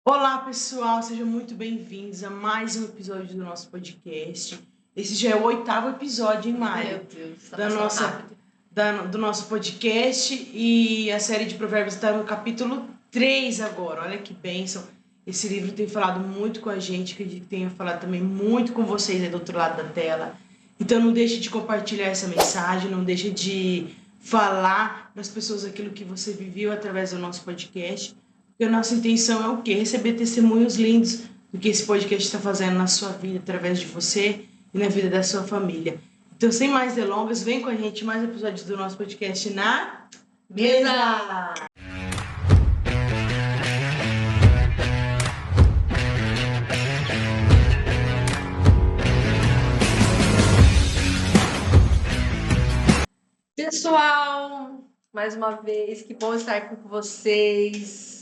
Olá, pessoal, sejam muito bem-vindos a mais um episódio do nosso podcast. Esse já é o 8º episódio, hein, Mari? Meu Deus, tá Da passando nossa, rápido. do nosso podcast, e a série de Provérbios está no capítulo 3 agora. Olha que bênção. Esse livro tem falado muito com a gente, acredito que tenha falado também muito com vocês aí do outro lado da tela. Então não deixe de compartilhar essa mensagem, não deixe de falar para as pessoas aquilo que você viveu através do nosso podcast. Porque a nossa intenção é o quê? Receber testemunhos lindos do que esse podcast está fazendo na sua vida, através de você e na vida da sua família. Então, sem mais delongas, vem com a gente mais episódios do nosso podcast na Mesa! Pessoal, mais uma vez, que bom estar aqui com vocês.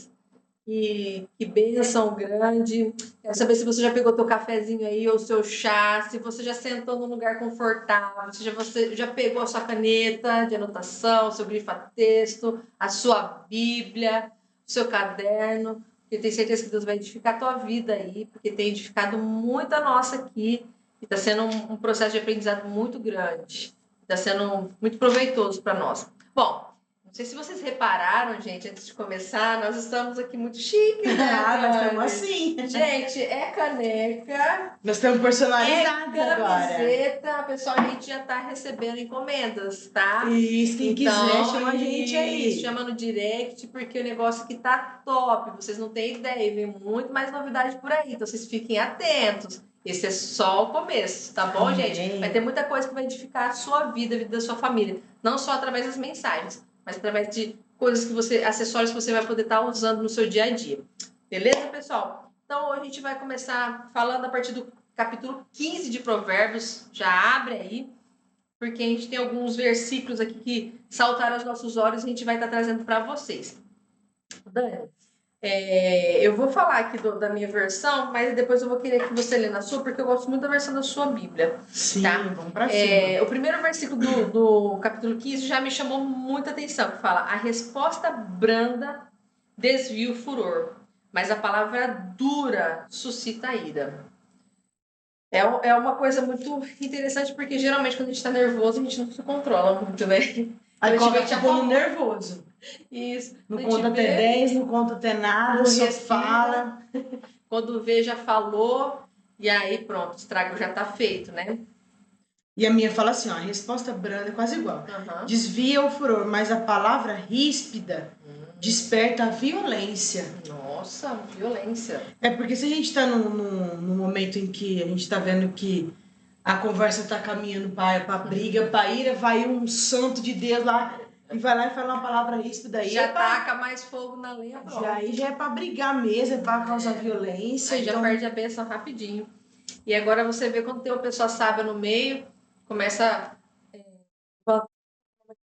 Que bênção grande. Quero saber se você já pegou teu cafezinho aí ou seu chá, se você já sentou num lugar confortável, se você já pegou a sua caneta de anotação, seu grifa-texto, a sua Bíblia, o seu caderno, porque tenho certeza que Deus vai edificar a tua vida aí, porque tem edificado muito a nossa aqui, e está sendo um processo de aprendizado muito grande, está sendo muito proveitoso para nós. Bom, não sei se vocês repararam, gente, antes de começar, nós estamos aqui muito chiques, né? Nós estamos assim. Gente, é caneca, Nós estamos personalizados é agora. camiseta, pessoal, a gente já está recebendo encomendas, tá? Isso, quem quiser, chama a gente aí. Chama no direct, porque o negócio aqui tá top, vocês não têm ideia, vem muito mais novidade por aí, então vocês fiquem atentos. Esse é só o começo, tá bom, gente? Vai ter muita coisa que vai edificar a sua vida, a vida da sua família, não só através das mensagens, mas através de coisas que você, acessórios que você vai poder estar usando no seu dia a dia. Beleza, pessoal? Então, hoje a gente vai começar falando a partir do capítulo 15 de Provérbios. Já abre aí, porque a gente tem alguns versículos aqui que saltaram aos nossos olhos e a gente vai estar trazendo para vocês. Dani, eu vou falar aqui da minha versão, mas depois eu vou querer que você lê na sua, porque eu gosto muito da versão da sua Bíblia. Sim, tá? vamos pra cima. O primeiro versículo do capítulo 15 já me chamou muita atenção, que fala: a resposta branda desvia o furor, mas a palavra dura suscita a ira. É uma coisa muito interessante, porque geralmente quando a gente tá nervoso, a gente não se controla muito, né? Aí Quando a gente coloca vê, como nervoso. Isso. Não Quando a gente conta até vê, 10, não conta até nada, não só respira. fala. Quando vê, já falou, e aí pronto, o estrago já tá feito, né? E a minha fala assim, ó, a resposta branda é quase igual. Uhum. Desvia o furor, mas a palavra ríspida desperta a violência. Nossa, violência. É porque se a gente tá num momento em que a gente tá vendo que a conversa tá caminhando pra briga, pra ira, vai um santo de Deus lá e vai lá e fala uma palavra ríspida aí. Já taca mais fogo na lenha, pronto. Já é pra brigar mesmo, é pra causar violência. Aí então já perde a bênção rapidinho. E agora você vê quando tem uma pessoa sábia no meio, começa uma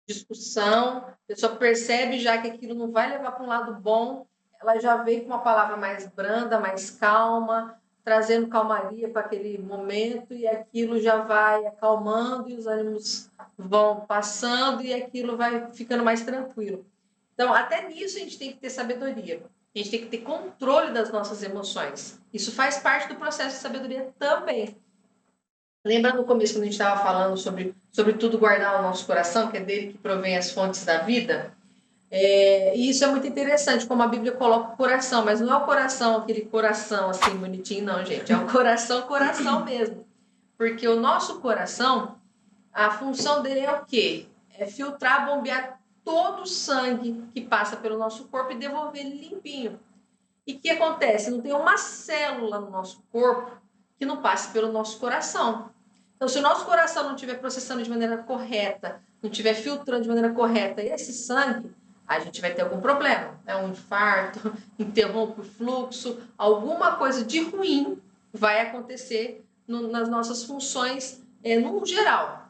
discussão, a pessoa percebe já que aquilo não vai levar para um lado bom, ela já vem com uma palavra mais branda, mais calma, trazendo calmaria para aquele momento, e aquilo já vai acalmando e os ânimos vão passando e aquilo vai ficando mais tranquilo. Então, até nisso a gente tem que ter sabedoria. A gente tem que ter controle das nossas emoções. Isso faz parte do processo de sabedoria também. Lembra no começo, quando a gente estava falando sobre tudo guardar o nosso coração, que é dele que provém as fontes da vida? E isso é muito interessante, como a Bíblia coloca o coração, mas não é o coração, aquele coração assim bonitinho, não, gente. É o coração mesmo. Porque o nosso coração, a função dele é o quê? É filtrar, bombear todo o sangue que passa pelo nosso corpo e devolver ele limpinho. E o que acontece? Não tem uma célula no nosso corpo que não passe pelo nosso coração. Então, se o nosso coração não estiver processando de maneira correta, não estiver filtrando de maneira correta esse sangue, a gente vai ter algum problema. Um infarto, interrompe o fluxo, alguma coisa de ruim vai acontecer nas nossas funções no geral.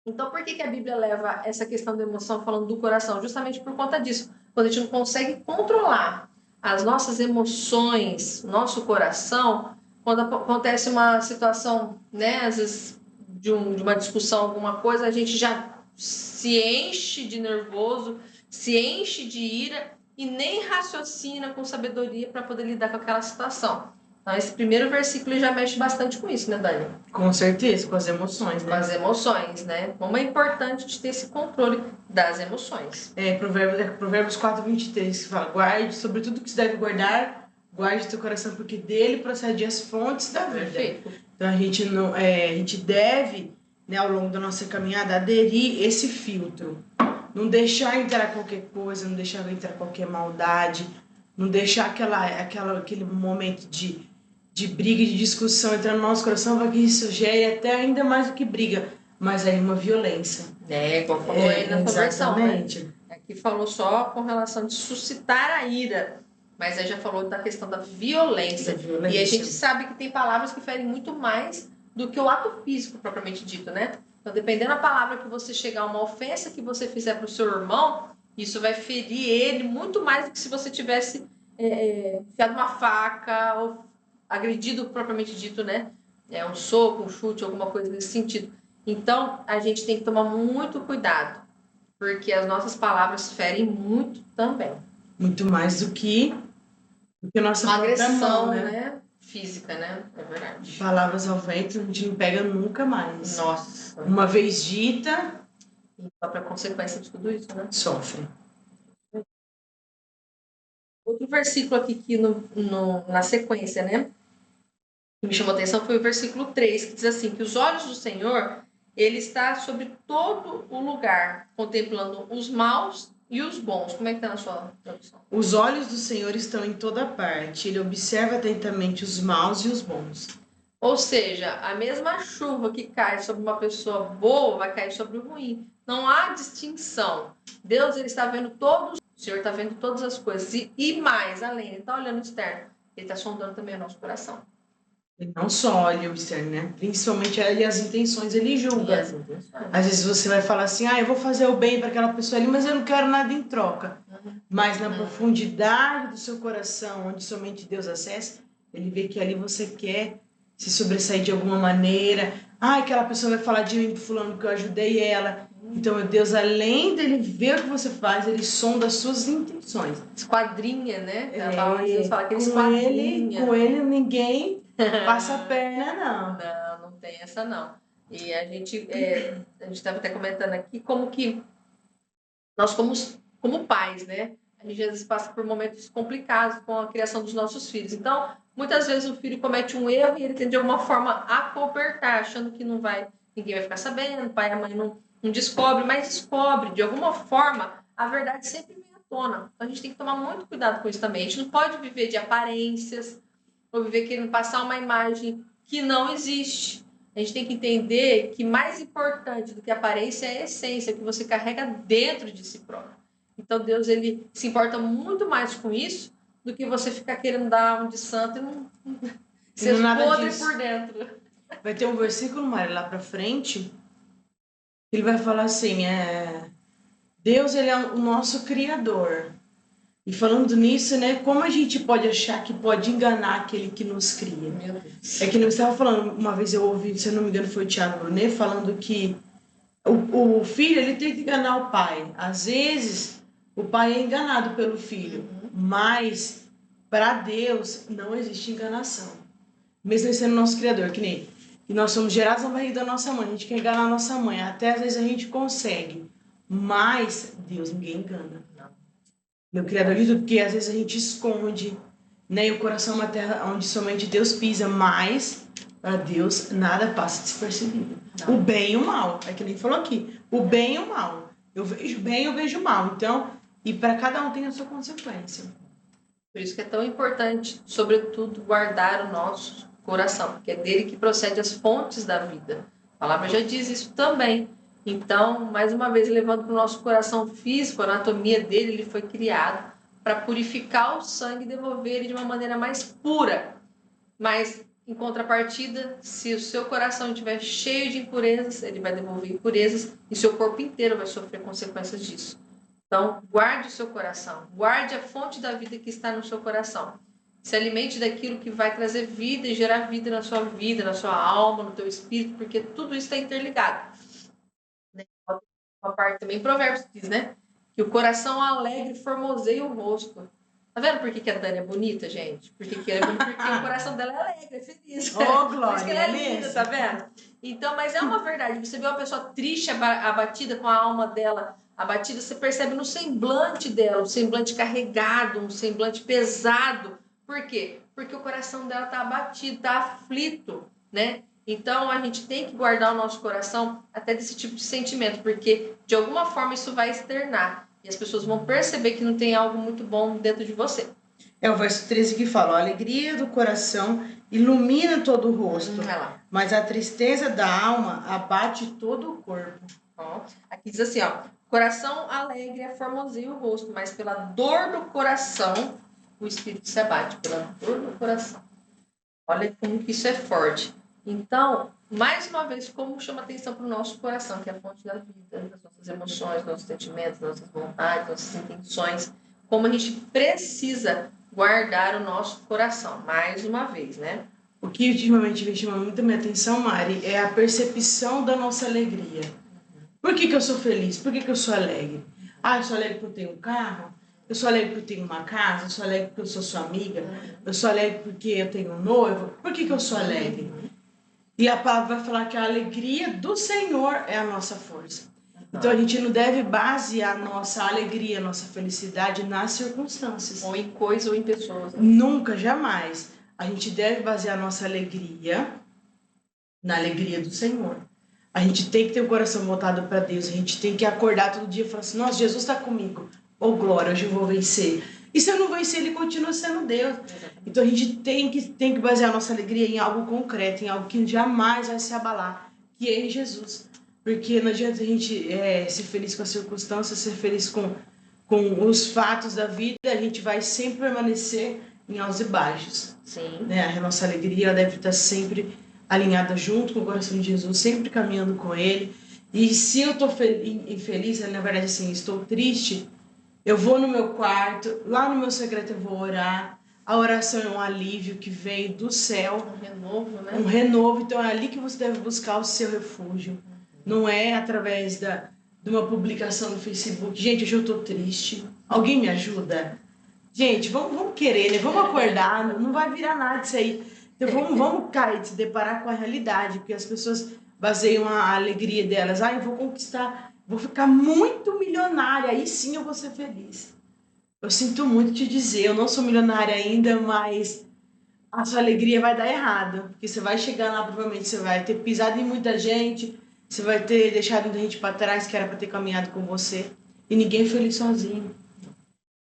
Então, por que a Bíblia leva essa questão da emoção falando do coração? Justamente por conta disso. Quando a gente não consegue controlar as nossas emoções, nosso coração, quando acontece uma situação, né, às vezes de uma discussão, alguma coisa, a gente já se enche de nervoso, se enche de ira e nem raciocina com sabedoria para poder lidar com aquela situação. Então, esse primeiro versículo já mexe bastante com isso, né, Dani? Com certeza, com as emoções, Com né? as emoções, né? Como é importante de ter esse controle das emoções. Provérbios 4:23, que fala: guarde sobre tudo que se deve guardar, guarde teu coração, porque dele procede as fontes da vida. Perfeito. Então a gente deve, né, ao longo da nossa caminhada, aderir esse filtro. Não deixar entrar qualquer coisa, não deixar entrar qualquer maldade, não deixar aquele momento de briga, de discussão entrar no nosso coração, para que isso gere até ainda mais do que briga, mas aí uma violência. Igual falou aí na conversão, né? Exatamente. Aqui falou só com relação de suscitar a ira, mas aí já falou da questão da violência. E a gente sabe que tem palavras que ferem muito mais do que o ato físico propriamente dito, né? Então, dependendo da palavra que você chegar, uma ofensa que você fizer para o seu irmão, isso vai ferir ele muito mais do que se você tivesse enfiado uma faca ou agredido propriamente dito, né? Um soco, um chute, alguma coisa nesse sentido. Então, a gente tem que tomar muito cuidado, porque as nossas palavras ferem muito também. Muito mais do que nossa uma própria agressão, mão, né? né? Física, né? É verdade. Palavras ao vento a gente não pega nunca mais. Nossa. Uma vez dita, E a própria consequência de tudo isso, né? sofre. Outro versículo aqui que na sequência, né? Que me chamou a atenção foi o versículo 3, que diz assim, que os olhos do Senhor, ele está sobre todo o lugar, contemplando os maus e os bons. Como é que está na sua tradução? Os olhos do Senhor estão em toda parte. Ele observa atentamente os maus e os bons. Ou seja, a mesma chuva que cai sobre uma pessoa boa vai cair sobre o ruim. Não há distinção. Deus, ele está vendo todos, o Senhor está vendo todas as coisas. E mais, além, ele está olhando o externo. Ele está sondando também o nosso coração. Ele não só olha o externo, né? Principalmente ele, as intenções, ele julga. Às vezes você vai falar assim, eu vou fazer o bem para aquela pessoa ali, mas eu não quero nada em troca. Mas na profundidade do seu coração, onde somente Deus acessa, ele vê que ali você quer se sobressair de alguma maneira. Aquela pessoa vai falar de mim pro fulano que eu ajudei ela. Então, meu Deus, além dele ver o que você faz, ele sonda as suas intenções. Esquadrinha, né? A palavra de Deus fala que ele esquadrinha. Com ele ninguém passa a perna, não. Não tem essa não. E a gente estava até comentando aqui como que nós como pais, né? A gente às vezes passa por momentos complicados com a criação dos nossos filhos. Então, muitas vezes o filho comete um erro e ele tenta de alguma forma acobertar, achando que ninguém vai ficar sabendo, o pai e a mãe não descobre, mas descobre. De alguma forma, a verdade sempre vem à tona. Então, a gente tem que tomar muito cuidado com isso também. A gente não pode viver de aparências ou viver querendo passar uma imagem que não existe. A gente tem que entender que mais importante do que a aparência é a essência que você carrega dentro de si próprio. Então, Deus, ele se importa muito mais com isso do que você ficar querendo dar um de santo e não ser podre por dentro. Vai ter um versículo, Mari, lá pra frente, ele vai falar assim, Deus, ele é o nosso Criador. E falando nisso, né, como a gente pode achar que pode enganar aquele que nos cria? Meu Deus. É que eu estava falando, uma vez eu ouvi, se eu não me engano foi o Thiago Brunet, falando que o filho, ele tem que enganar o pai. Às vezes, o pai é enganado pelo filho, mas para Deus não existe enganação. Mesmo ele sendo nosso Criador, que nós somos gerados na barriga da nossa mãe, a gente quer enganar a nossa mãe, até às vezes a gente consegue, mas Deus ninguém engana. Meu Criador de tudo, porque às vezes a gente esconde, né? E o coração é uma terra onde somente Deus pisa, mas para Deus nada passa despercebido. Não. O bem e o mal, é que nem falou aqui, o bem e o mal. Eu vejo bem, eu vejo mal. Então, e para cada um tem a sua consequência. Por isso que é tão importante, sobretudo, guardar o nosso coração, porque é dele que procede as fontes da vida. A palavra já diz isso também. Então, mais uma vez, levando para o nosso coração físico, a anatomia dele, ele foi criado para purificar o sangue e devolver ele de uma maneira mais pura. Mas, em contrapartida, se o seu coração estiver cheio de impurezas, ele vai devolver impurezas e seu corpo inteiro vai sofrer consequências disso. Então, guarde o seu coração, guarde a fonte da vida que está no seu coração. Se alimente daquilo que vai trazer vida e gerar vida, na sua alma, no teu espírito, porque tudo isso está interligado. Uma parte também, Provérbios diz, né? que o coração alegre formoseia o rosto. Tá vendo por que a Dani é bonita, gente? Porque o coração dela é alegre, é feliz. Glória, por isso que ela é linda, mesmo. tá vendo? Então, mas é uma verdade. Você vê uma pessoa triste, abatida, com a alma dela abatida, você percebe no semblante dela, um semblante carregado, um semblante pesado. Por quê? Porque o coração dela tá abatido, tá aflito, né? Então, a gente tem que guardar o nosso coração até desse tipo de sentimento, porque de alguma forma isso vai externar. E as pessoas vão perceber que não tem algo muito bom dentro de você. É o verso 13 que fala: a alegria do coração ilumina todo o rosto, mas a tristeza da alma abate todo o corpo. Ó, aqui diz assim, ó: coração alegre formoseia o rosto, mas pela dor do coração o espírito se abate. Pela dor do coração. Olha como que isso é forte. Então, mais uma vez, como chama atenção para o nosso coração, que é a fonte da vida, das nossas emoções, nossos sentimentos, nossas vontades, nossas intenções, como a gente precisa guardar o nosso coração, mais uma vez, né? O que ultimamente vem chamando muito a minha atenção, Mari, é a percepção da nossa alegria. Por que eu sou feliz? Por que eu sou alegre? Eu sou alegre porque eu tenho um carro? Eu sou alegre porque eu tenho uma casa? Eu sou alegre porque eu sou sua amiga? Eu sou alegre porque eu tenho um noivo? Por que eu sou alegre? E a palavra vai falar que a alegria do Senhor é a nossa força. Então a gente não deve basear a nossa alegria, a nossa felicidade nas circunstâncias. Ou em coisas ou em pessoas. Nunca, jamais. A gente deve basear a nossa alegria na alegria do Senhor. A gente tem que ter o coração voltado para Deus. A gente tem que acordar todo dia e falar assim: nossa, Jesus está comigo. Oh, glória, hoje eu vou vencer. E se eu não vencer, ele continua sendo Deus. Então a gente tem que basear a nossa alegria em algo concreto, em algo que jamais vai se abalar, que é em Jesus. Porque não adianta a gente ser feliz com as circunstâncias, ser feliz com os fatos da vida, a gente vai sempre permanecer em altos e baixos. Sim. Né? A nossa alegria ela deve estar sempre alinhada junto com o coração de Jesus, sempre caminhando com ele. E se eu estou infeliz, na verdade assim, estou triste, eu vou no meu quarto, lá no meu secreto eu vou orar. A oração é um alívio que vem do céu. Um renovo, né? Um renovo. Então é ali que você deve buscar o seu refúgio. Não é através de uma publicação no Facebook. Gente, hoje eu tô triste. Alguém me ajuda? Gente, vamos querer, né? Vamos acordar. Não vai virar nada isso aí. Então vamos cair, se deparar com a realidade. Porque as pessoas baseiam a alegria delas. Eu vou conquistar, vou ficar muito milionária. Aí sim eu vou ser feliz. Eu sinto muito te dizer, eu não sou milionária ainda, mas a sua alegria vai dar errado. Porque você vai chegar lá, provavelmente você vai ter pisado em muita gente, você vai ter deixado muita gente para trás que era para ter caminhado com você. E ninguém é feliz sozinho.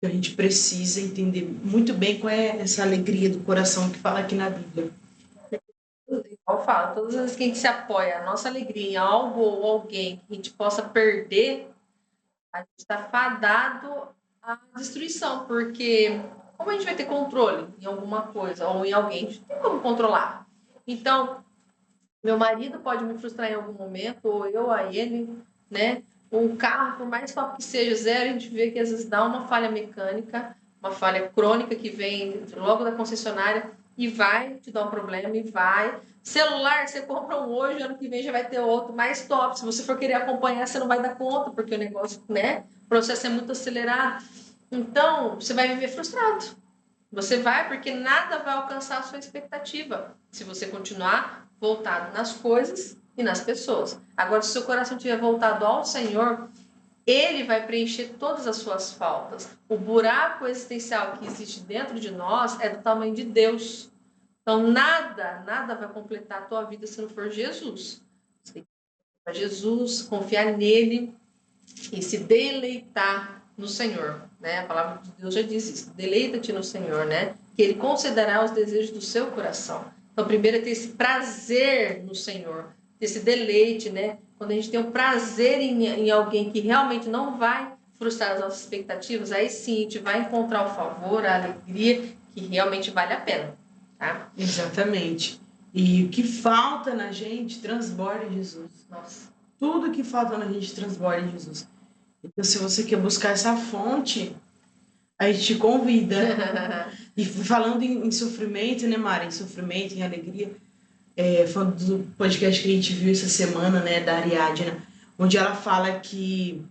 A gente precisa entender muito bem qual é essa alegria do coração que fala aqui na Bíblia. Eu falo, todas as vezes que a gente se apoia a nossa alegria em algo ou alguém que a gente possa perder, a gente está fadado à destruição, porque como a gente vai ter controle em alguma coisa ou em alguém? A gente não tem como controlar. Então, meu marido pode me frustrar em algum momento, ou eu a ele, né? Um carro, por mais top que seja zero, a gente vê que às vezes dá uma falha mecânica, uma falha crônica que vem logo da concessionária e vai te dar um problema e vai. Celular, você compra um hoje, ano que vem já vai ter outro mais top. Se você for querer acompanhar, você não vai dar conta, porque o negócio, né? O processo é muito acelerado. Então, você vai viver frustrado. Você vai porque nada vai alcançar a sua expectativa se você continuar voltado nas coisas e nas pessoas. Agora, se o seu coração estiver voltado ao Senhor, Ele vai preencher todas as suas faltas. O buraco existencial que existe dentro de nós é do tamanho de Deus. Então, nada vai completar a tua vida se não for Jesus. Você tem que ir para Jesus, confiar nele e se deleitar no Senhor, né? A palavra de Deus já diz isso. Deleita-te no Senhor, né? Que Ele concederá os desejos do seu coração. Então, primeiro é ter esse prazer no Senhor, ter esse deleite, né? Quando a gente tem um prazer em alguém que realmente não vai frustrar as nossas expectativas, aí sim a gente vai encontrar o favor, a alegria que realmente vale a pena, tá? Exatamente. E o que falta na gente transborda em Jesus. Nossa. Tudo que falta na gente transborda em Jesus. Então, se você quer buscar essa fonte, a gente te convida. E falando em sofrimento, né, Mari? Em sofrimento, em alegria. Falando do podcast que a gente viu essa semana, né, da Ariadna, onde ela fala que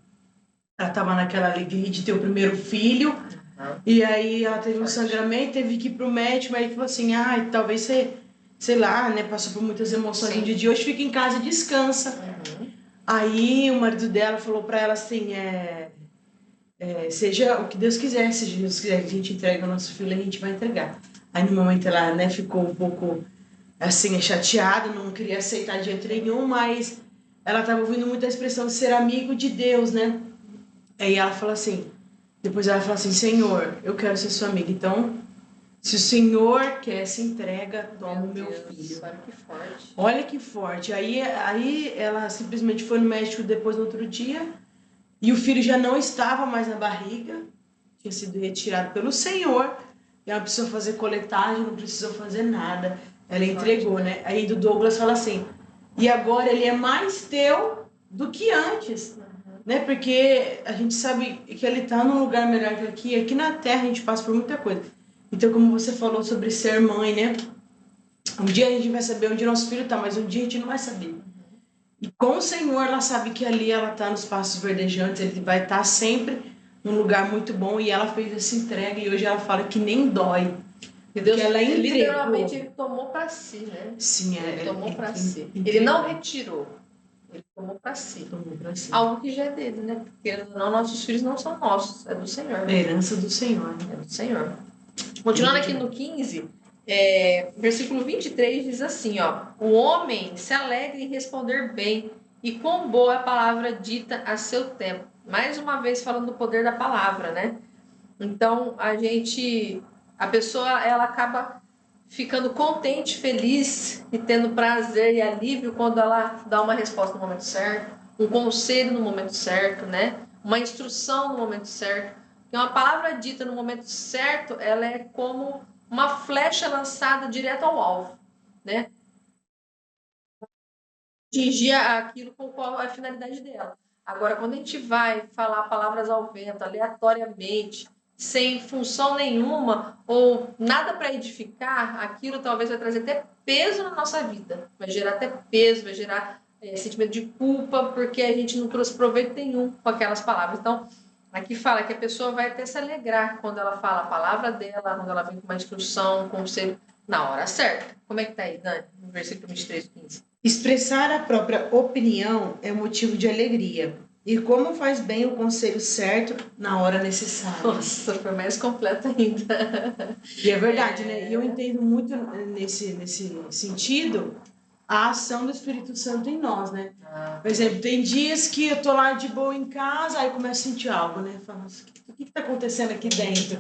ela estava naquela alegria de ter o primeiro filho, e aí ela teve um sangramento, teve que ir pro médico, aí falou assim, talvez você, sei lá, né, passou por muitas emoções no dia de hoje, fica em casa e descansa. Aí o marido dela falou para ela assim, seja o que Deus quiser, seja Deus quiser que a gente entregue o nosso filho, a gente vai entregar. Aí no momento ela, né, ficou um pouco assim, chateada, não queria aceitar de jeito nenhum, mas ela estava ouvindo muito a expressão de ser amigo de Deus, né? Aí ela falou assim, depois ela falou assim, Senhor, eu quero ser sua amiga, então, se o Senhor quer essa entrega, toma o meu filho. Olha que forte. Olha que forte. Aí ela simplesmente foi no médico depois no outro dia, e o filho já não estava mais na barriga, tinha sido retirado pelo Senhor, e ela precisou fazer coletagem, não precisou fazer nada. Ela entregou, né? Aí do Douglas fala assim, e agora ele é mais teu do que antes, né? Porque a gente sabe que ele tá num lugar melhor que aqui. Aqui na Terra a gente passa por muita coisa. Então, como você falou sobre ser mãe, né? Um dia a gente vai saber onde nosso filho tá, mas um dia a gente não vai saber. E com o Senhor, ela sabe que ali ela tá nos passos verdejantes, ele vai estar sempre num lugar muito bom, e ela fez essa entrega, e hoje ela fala que nem dói. E Deus ela literalmente ele tomou para si, né? Sim, ele tomou para si. Ele não retirou. Ele tomou para si. Algo que já é dele, né? Porque não, nossos filhos não são nossos, é do Senhor. É herança do Senhor. É do Senhor. Continuando aqui no 15, versículo 23 diz assim, ó: o homem se alegra em responder bem, e quão boa é a palavra dita a seu tempo. Mais uma vez falando do poder da palavra, né? Então, a pessoa, ela acaba ficando contente, feliz e tendo prazer e alívio quando ela dá uma resposta no momento certo, um conselho no momento certo, né? Uma instrução no momento certo. Porque uma palavra dita no momento certo, ela é como uma flecha lançada direto ao alvo, né? Atingir aquilo com qual é a finalidade dela. Agora, quando a gente vai falar palavras ao vento, aleatoriamente, sem função nenhuma ou nada para edificar, aquilo talvez vai trazer até peso na nossa vida. Vai gerar até peso, vai gerar sentimento de culpa, porque a gente não trouxe proveito nenhum com aquelas palavras. Então, aqui fala que a pessoa vai até se alegrar quando ela fala a palavra dela, quando ela vem com uma instrução, um conselho, na hora certa. Como é que tá aí, Dani? No versículo 23, 15. Expressar a própria opinião é motivo de alegria. E como faz bem o conselho certo na hora necessária. Nossa, foi mais completo ainda. E é verdade, né? E eu entendo muito nesse sentido a ação do Espírito Santo em nós, né? Por exemplo, tem dias que eu tô lá de boa em casa, aí começo a sentir algo, né? Falo, o que tá acontecendo aqui dentro?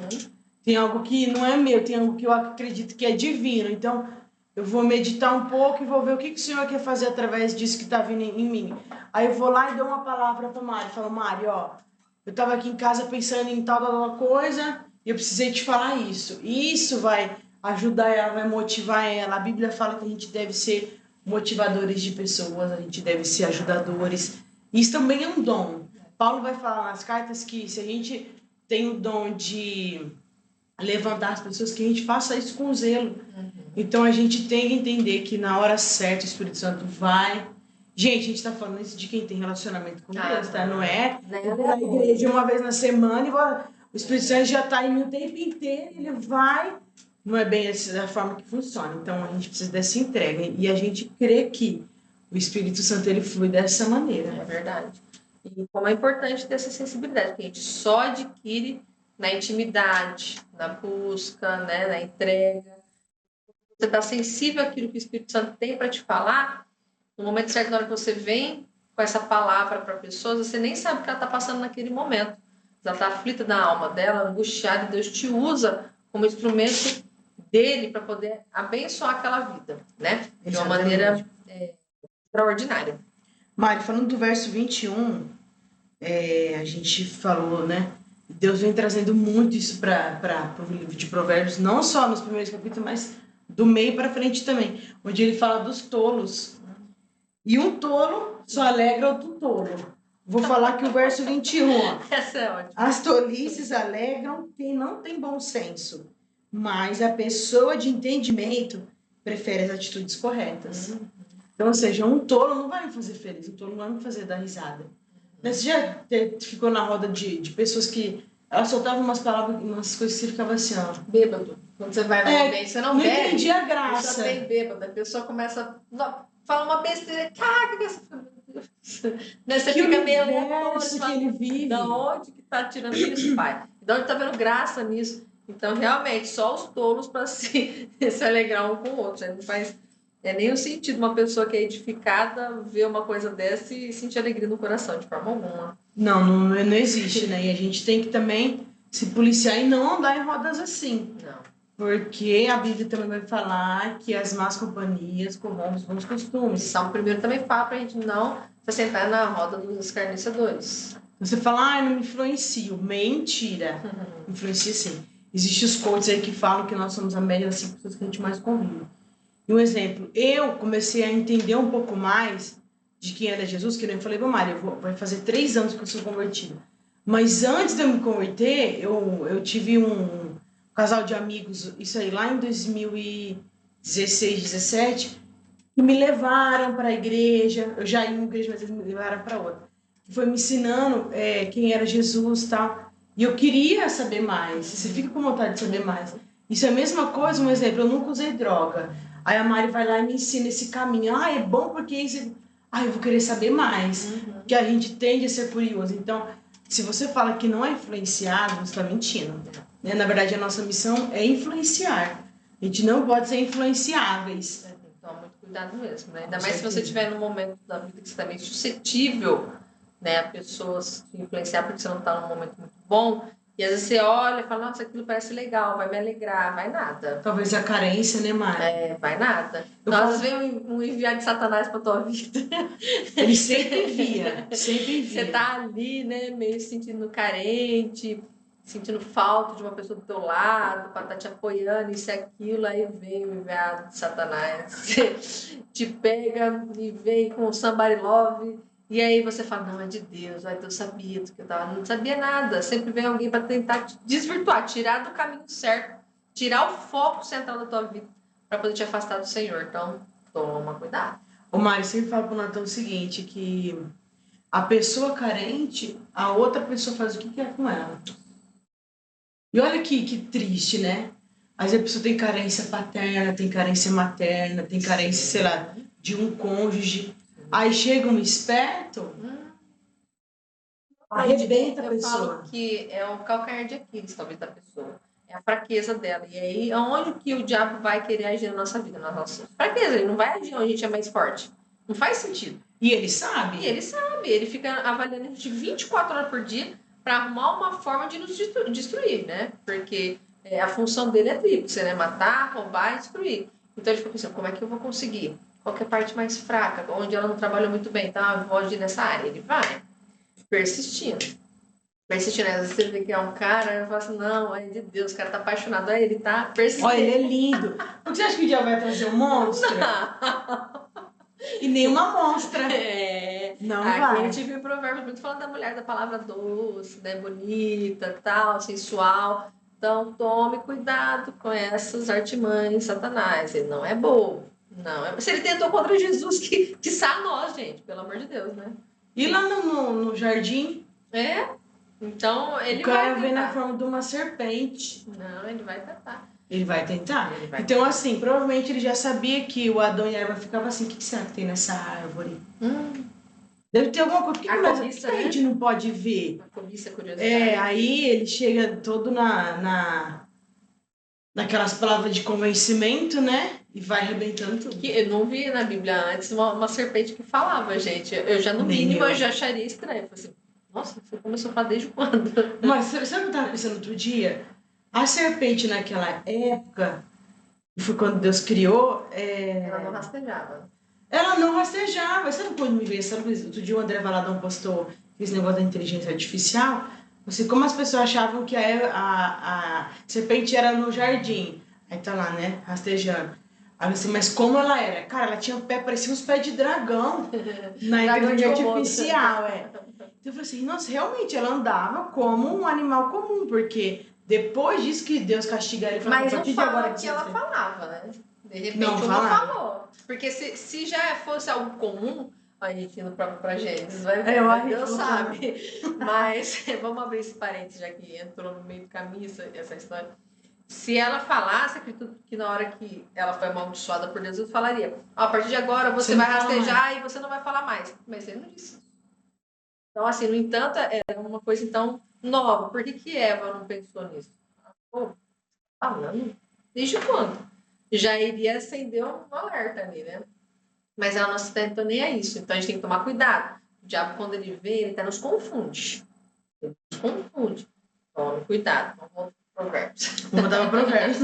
Tem algo que não é meu, tem algo que eu acredito que é divino. Então, eu vou meditar um pouco e vou ver o que o Senhor quer fazer através disso que está vindo em mim. Aí eu vou lá e dou uma palavra para Mari. Falo, Mari, ó, eu estava aqui em casa pensando em tal coisa e eu precisei te falar isso. E isso vai ajudar ela, vai motivar ela. A Bíblia fala que a gente deve ser motivadores de pessoas, a gente deve ser ajudadores. Isso também é um dom. Paulo vai falar nas cartas que se a gente tem o dom de levantar as pessoas, que a gente faça isso com zelo. Então a gente tem que entender que na hora certa o Espírito Santo vai. Gente, a gente tá falando isso de quem tem relacionamento com Deus, tá? Não é na igreja uma vez na semana e o Espírito Santo já tá em mim o tempo inteiro, ele vai. Não é bem essa a forma que funciona. Então a gente precisa dessa entrega. E a gente crê que o Espírito Santo ele flui dessa maneira. É verdade. E como é importante ter essa sensibilidade, que a gente só adquire na intimidade, na busca, né, na entrega. Você está sensível àquilo que o Espírito Santo tem para te falar, no momento certo, na hora que você vem com essa palavra para a pessoa, você nem sabe o que ela está passando naquele momento. Ela está aflita na alma dela, angustiada, e Deus te usa como instrumento dele para poder abençoar aquela vida, né? De uma maneira extraordinária. Mari, falando do verso 21, a gente falou, né? Deus vem trazendo muito isso para o livro de Provérbios, não só nos primeiros capítulos, mas do meio para frente também, onde ele fala dos tolos. E um tolo só alegra outro tolo. Vou falar que o verso 21. Essa é ótima. As tolices alegram quem não tem bom senso, mas a pessoa de entendimento prefere as atitudes corretas. Então, ou seja, um tolo não vai me fazer feliz, um tolo não vai me fazer dar risada. Né? Você já ficou na roda de pessoas que ela soltava umas palavras, umas coisas que você ficava assim, ó. Bêbado. Quando você vai no ambiente, você não bebe. Não entendi a A graça. pessoa vem bêbada, a pessoa começa a falar uma besteira. Cara, que essa... Né? Você Que fica meio universo que ele vive. Da onde que tá tirando isso, pai? Da onde tá vendo graça nisso? Então, realmente, só os tolos para se alegrar um com o outro. Não faz nenhum sentido uma pessoa que é edificada ver uma coisa dessa e sentir alegria no coração, de forma alguma. Não existe, né? E a gente tem que também se policiar e não andar em rodas assim. Não. Porque a Bíblia também vai falar que as más companhias corrompem os bons costumes. E Salmo primeiro também fala pra gente não se sentar na roda dos escarnecedores. Você fala, não me influencio. Mentira. Influencia sim. Existem os coaches aí que falam que nós somos a média das 5 pessoas que a gente mais convive. E um exemplo, eu comecei a entender um pouco mais de quem era Jesus, que eu falei, Mari, vai fazer 3 anos que eu sou convertida. Mas antes de eu me converter, eu tive um casal de amigos, isso aí lá em 2016, 17, que me levaram para a igreja. Eu já ia em uma igreja, mas eles me levaram para outra. Que foi me ensinando quem era Jesus e tal. E eu queria saber mais. Você fica com vontade de saber mais. Isso é a mesma coisa, um exemplo, eu nunca usei droga. Aí a Mari vai lá e me ensina esse caminho. Ah, é bom porque isso... Ah, eu vou querer saber mais. Que a gente tende a ser curioso. Então, se você fala que não é influenciado, você está mentindo. Né? Na verdade, a nossa missão é influenciar. A gente não pode ser influenciáveis. Então, muito cuidado mesmo, né? Ainda mais se você estiver num momento da vida que você está meio suscetível, né, a pessoas te influenciar porque você não está num momento muito bom. E às vezes você olha e fala, nossa, aquilo parece legal, vai me alegrar, vai nada. Talvez a carência, né, Mari? Vai nada. Então, às vezes vem um enviado de Satanás pra tua vida. Ele sempre envia, sempre envia. Você tá ali, né, meio se sentindo carente, sentindo falta de uma pessoa do teu lado, para estar te apoiando, isso e aquilo, aí vem o enviado de Satanás, te pega e vem com o somebody love, e aí você fala, não, é de Deus, Deus sabia do que eu tava, não sabia nada, sempre vem alguém para tentar te desvirtuar, tirar do caminho certo, tirar o foco central da tua vida, para poder te afastar do Senhor, então toma cuidado. O Mário sempre fala pro Natan o seguinte, que a pessoa carente, a outra pessoa faz o que quer com ela. E olha que triste, né? Às vezes a pessoa tem carência paterna, tem carência materna, tem carência, sei lá, de um cônjuge. Aí chega um esperto, arrebenta a pessoa. Eu falo que é o calcanhar de Aquiles, talvez, da pessoa. É a fraqueza dela. E aí, aonde que o diabo vai querer agir na nossa vida? Na nossa fraqueza. Ele não vai agir onde a gente é mais forte. Não faz sentido. E ele sabe? E ele sabe. Ele fica avaliando a gente 24 horas por dia para arrumar uma forma de nos destruir, né? Porque a função dele é tríplice, né? Matar, roubar e destruir. Então ele fica pensando, como é que eu vou conseguir? Qual que é a parte mais fraca? Onde ela não trabalha muito bem, então eu vou agir nessa área. Ele vai persistindo. Persistindo. Às vezes você vê que é um cara, e fala assim, não, é de Deus, o cara tá apaixonado. Aí ele tá persistindo. Olha, ele é lindo. Por que você acha que o diabo vai trazer um monstro? Não. E nenhuma monstra. Não aqui vai. a gente viu provérbios muito falando da mulher, da palavra doce, né, bonita, tal, sensual. Então, tome cuidado com essas artimanhas, Satanás. Ele não é bobo. Não é... Se ele tentou contra Jesus, que sabe nós, gente, pelo amor de Deus, né? E lá no jardim? Então, ele o cara vai vem na forma de uma serpente. Não, ele vai tentar. Ele vai tentar? Então, assim, provavelmente ele já sabia que o Adão e a Eva ficavam assim, o que será que tem nessa árvore? Deve ter alguma coisa. Por que a gente não pode ver? A cobiça, a curiosidade. Aí ele chega todo naquelas palavras de convencimento, né? E vai arrebentando tudo. Eu não vi na Bíblia antes uma serpente que falava, gente. Eu já, no mínimo, eu já acharia estranho. Eu falei assim, nossa, você começou a falar desde quando? Mas sabe o que eu estava pensando outro dia? A serpente naquela época, que foi quando Deus criou... Ela não rastejava. Ela não rastejava. Sabe quando me veio? Sabe, outro dia o André Valadão postou esse negócio da inteligência artificial. Assim, como as pessoas achavam que a serpente era no jardim. Aí tá lá, né? Rastejando. Aí assim, mas como ela era? Cara, ela tinha pé, parecia uns pés de dragão na inteligência artificial, Então eu falei assim, nossa, realmente ela andava como um animal comum, porque depois disso que Deus castiga ela e fala, mas a não partir de agora que ela falava, né? De repente não falou. Porque se já fosse algo comum, A gente indo pra Gênesis, vai ver, Deus sabe. Mas vamos abrir esse parênteses, já que entrou no meio do caminho essa história. Se ela falasse, acredito que na hora que ela foi amaldiçoada por Deus, eu falaria: a partir de agora você vai rastejar e você não vai falar mais. Mas ele não disse. Então, assim, no entanto, é uma coisa então nova. Por que Eva não pensou nisso? Pô, falando? Desde quando? Já iria acender um alerta ali, né? Mas ela não se atentou nem a isso. Então a gente tem que tomar cuidado. O diabo, quando ele vê, ele até nos confunde. Ele nos confunde. Tome cuidado. Vamos voltar para Provérbios. Vamos voltar para Provérbios.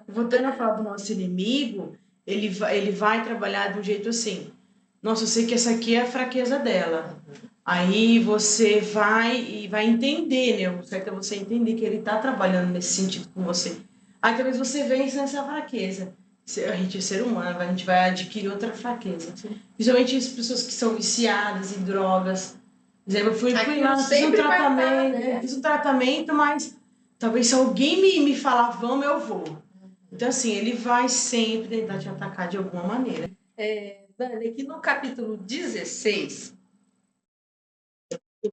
Voltando a falar do nosso inimigo, ele vai trabalhar de um jeito assim. Nossa, eu sei que essa aqui é a fraqueza dela. Aí você vai entender, né? O certo é você entender que ele está trabalhando nesse sentido com você. Aí talvez você vença nessa fraqueza. A gente é ser humano, a gente vai adquirir outra fraqueza. Sim. Principalmente as pessoas que são viciadas em drogas. Por exemplo, eu fui lá, fiz um tratamento, mas talvez se alguém me falar vamos, eu vou. Então, assim, ele vai sempre tentar te atacar de alguma maneira. Dani, aqui no capítulo 16,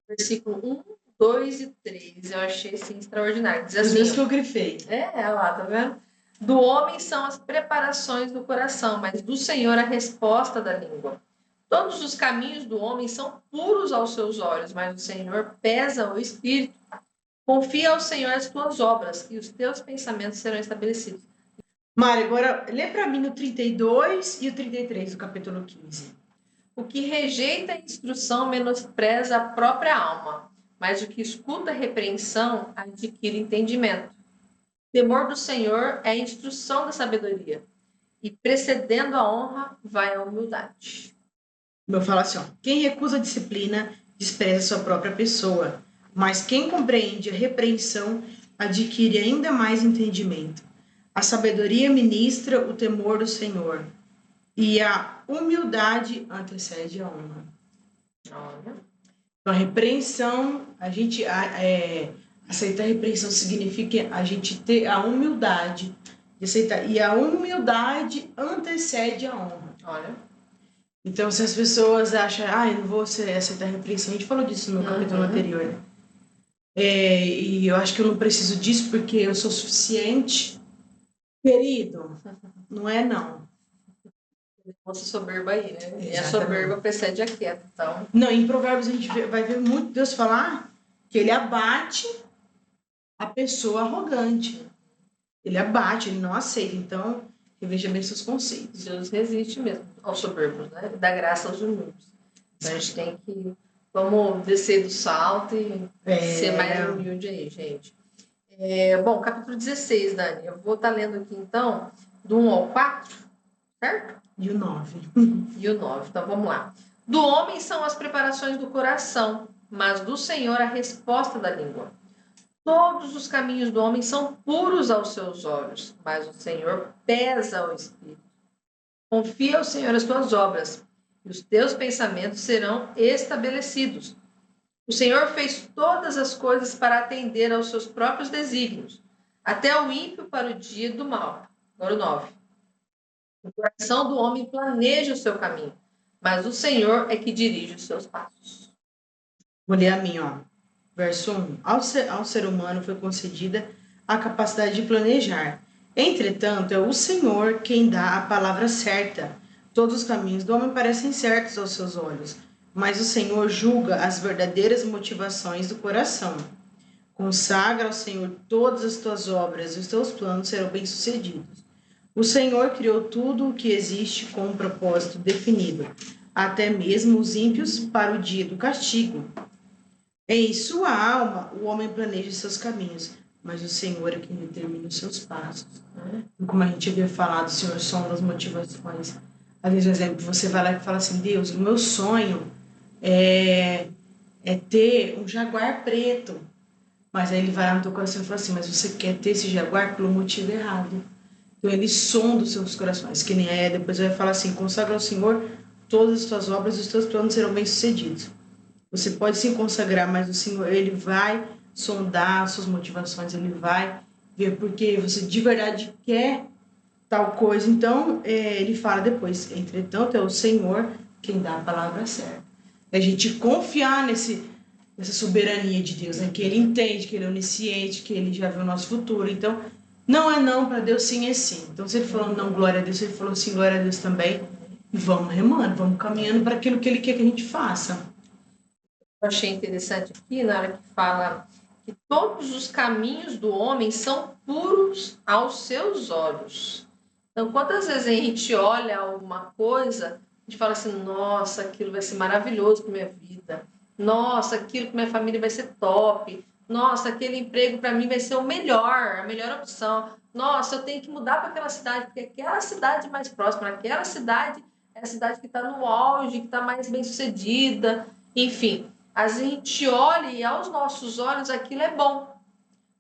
versículo 1, 2 e 3, eu achei assim extraordinário. Diz assim, isso que eu grifei. Lá, tá vendo? Do homem são as preparações do coração, mas do Senhor a resposta da língua. Todos os caminhos do homem são puros aos seus olhos, mas o Senhor pesa o espírito. Confia ao Senhor as tuas obras e os teus pensamentos serão estabelecidos. Mari, agora lê para mim o 32 e o 33 do capítulo 15. O que rejeita a instrução menospreza a própria alma, mas o que escuta a repreensão adquire entendimento. O temor do Senhor é a instrução da sabedoria, e precedendo a honra vai a humildade. Eu falo assim, quem recusa a disciplina despreza sua própria pessoa, mas quem compreende a repreensão adquire ainda mais entendimento. A sabedoria ministra o temor do Senhor, e a humildade antecede a honra. Olha. Então, a repreensão, aceitar a repreensão significa a gente ter a humildade de aceitar. E a humildade antecede a honra. Olha. Então, se as pessoas acham, eu não vou aceitar a repreensão, a gente falou disso no capítulo anterior, né? E eu acho que eu não preciso disso porque eu sou suficiente. Querido, não é não. Moça soberba aí, né? Exatamente. E a soberba precede a queda, então... Não, em Provérbios a gente vai ver muito Deus falar que ele abate a pessoa arrogante. Ele abate, ele não aceita. Então, reveja bem seus conceitos. Deus resiste mesmo aos soberbos, né? Dá graça aos humildes. Então, a gente tem que... Vamos descer do salto e ser mais humilde aí, gente. Bom, capítulo 16, Dani. Eu vou estar lendo aqui, então, do 1 ao 4, certo? E o 9. E o 9, então vamos lá. Do homem são as preparações do coração, mas do Senhor a resposta da língua. Todos os caminhos do homem são puros aos seus olhos, mas o Senhor pesa o espírito. Confia ao Senhor as tuas obras, e os teus pensamentos serão estabelecidos. O Senhor fez todas as coisas para atender aos seus próprios desígnios, até o ímpio para o dia do mal. Agora o 9. O coração do homem planeja o seu caminho, mas o Senhor é que dirige os seus passos. Vou ler a mim, Verso 1. Ao ser humano foi concedida a capacidade de planejar. Entretanto, é o Senhor quem dá a palavra certa. Todos os caminhos do homem parecem certos aos seus olhos, mas o Senhor julga as verdadeiras motivações do coração. Consagra ao Senhor todas as tuas obras, e os teus planos serão bem-sucedidos. O Senhor criou tudo o que existe com um propósito definido, até mesmo os ímpios para o dia do castigo. Em sua alma, o homem planeja seus caminhos, mas o Senhor é quem determina os seus passos. Como a gente havia falado, o Senhor sonda as motivações. Às vezes, por exemplo, você vai lá e fala assim, Deus, o meu sonho é ter um jaguar preto. Mas aí ele vai lá no teu coração e fala assim, mas você quer ter esse jaguar pelo motivo errado. Então ele sonda os seus corações, que nem depois vai falar assim, consagra ao Senhor todas as tuas obras e os teus planos serão bem-sucedidos. Você pode se consagrar, mas o Senhor, ele vai sondar as suas motivações, ele vai ver porque você de verdade quer tal coisa. Então, ele fala depois, entretanto, é o Senhor quem dá a palavra certa. A gente confiar nessa soberania de Deus, né? Que Ele entende, que Ele é onisciente, que Ele já viu o nosso futuro. Então, não é não para Deus, sim é sim. Então, se Ele falou não, glória a Deus, se Ele falou sim, glória a Deus também. E vamos remando, vamos caminhando para aquilo que Ele quer que a gente faça. Eu achei interessante aqui, na hora que fala que todos os caminhos do homem são puros aos seus olhos. Então, quantas vezes a gente olha alguma coisa, a gente fala assim, nossa, aquilo vai ser maravilhoso para minha vida. Nossa, aquilo para minha família vai ser top. Nossa, aquele emprego para mim vai ser o melhor, a melhor opção. Nossa, eu tenho que mudar para aquela cidade, porque aquela cidade mais próxima, aquela cidade é a cidade que está no auge, que está mais bem sucedida. Enfim, a gente olha e aos nossos olhos aquilo é bom.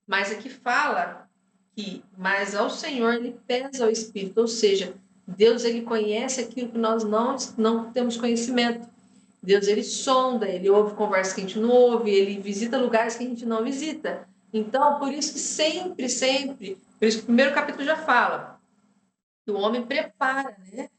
Mas aqui fala que, mas ao Senhor ele pesa o espírito, ou seja, Deus ele conhece aquilo que nós não temos conhecimento. Deus ele sonda, ele ouve conversas que a gente não ouve, ele visita lugares que a gente não visita. Então, por isso que sempre, por isso que o primeiro capítulo já fala que o homem prepara, né,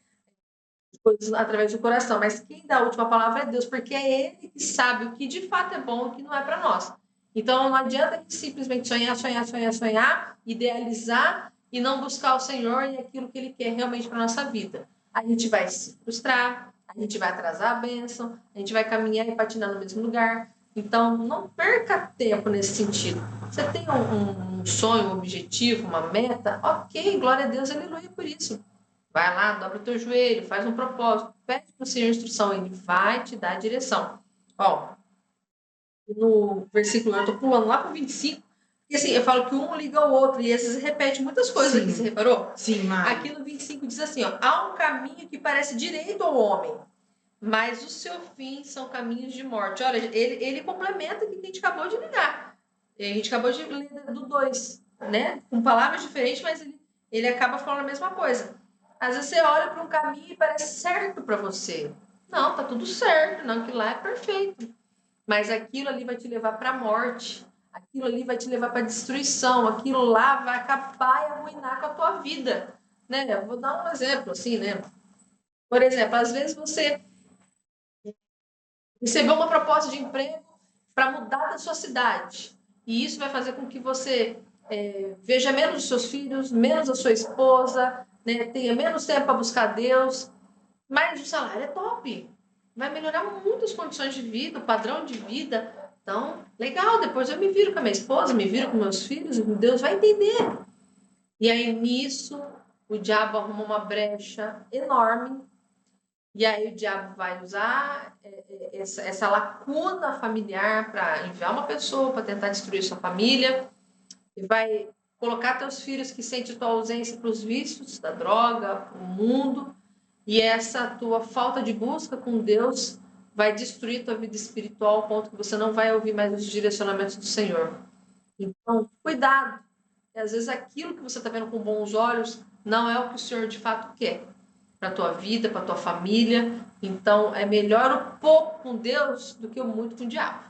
coisas através do coração, mas quem dá a última palavra é Deus, porque é Ele que sabe o que de fato é bom e o que não é para nós. Então não adianta a gente simplesmente sonhar, idealizar e não buscar o Senhor e aquilo que Ele quer realmente para nossa vida. A gente vai se frustrar, a gente vai atrasar a bênção, a gente vai caminhar e patinar no mesmo lugar. Então não perca tempo nesse sentido. Você tem um sonho, um objetivo, uma meta? Ok, glória a Deus, aleluia por isso. Vai lá, dobra o teu joelho, faz um propósito, pede para o Senhor instrução, Ele vai te dar a direção. Ó, no versículo, eu estou pulando lá para o 25, porque assim, eu falo que um liga ao outro, e esses repete muitas coisas Sim. aqui, você reparou? Sim, Mari. Aqui no 25 diz assim, ó, há um caminho que parece direito ao homem, mas o seu fim são caminhos de morte. Olha, ele complementa o que a gente acabou de ligar. A gente acabou de ler do 2, né? Com palavras diferentes, mas ele acaba falando a mesma coisa. Às vezes você olha para um caminho e parece certo para você. Não, tá tudo certo, não, aquilo lá é perfeito. Mas aquilo ali vai te levar para a morte. Aquilo ali vai te levar para a destruição. Aquilo lá vai acabar e arruinar com a tua vida. Né? Eu vou dar um exemplo assim, né? Por exemplo, às vezes você recebeu uma proposta de emprego para mudar da sua cidade. E isso vai fazer com que você veja menos os seus filhos, menos a sua esposa, né? Tenha menos tempo para buscar Deus. Mas o salário é top. Vai melhorar muito as condições de vida, o padrão de vida. Então, legal, depois eu me viro com a minha esposa, me viro com meus filhos, e Deus vai entender. E aí, nisso, o diabo arruma uma brecha enorme. E aí o diabo vai usar essa lacuna familiar para enviar uma pessoa para tentar destruir sua família. E vai colocar teus filhos que sentem tua ausência para os vícios da droga, para o mundo. E essa tua falta de busca com Deus vai destruir tua vida espiritual ao ponto que você não vai ouvir mais os direcionamentos do Senhor. Então, cuidado. Às vezes aquilo que você está vendo com bons olhos não é o que o Senhor de fato quer para a tua vida, para a tua família. Então, é melhor o pouco com Deus do que o muito com o diabo.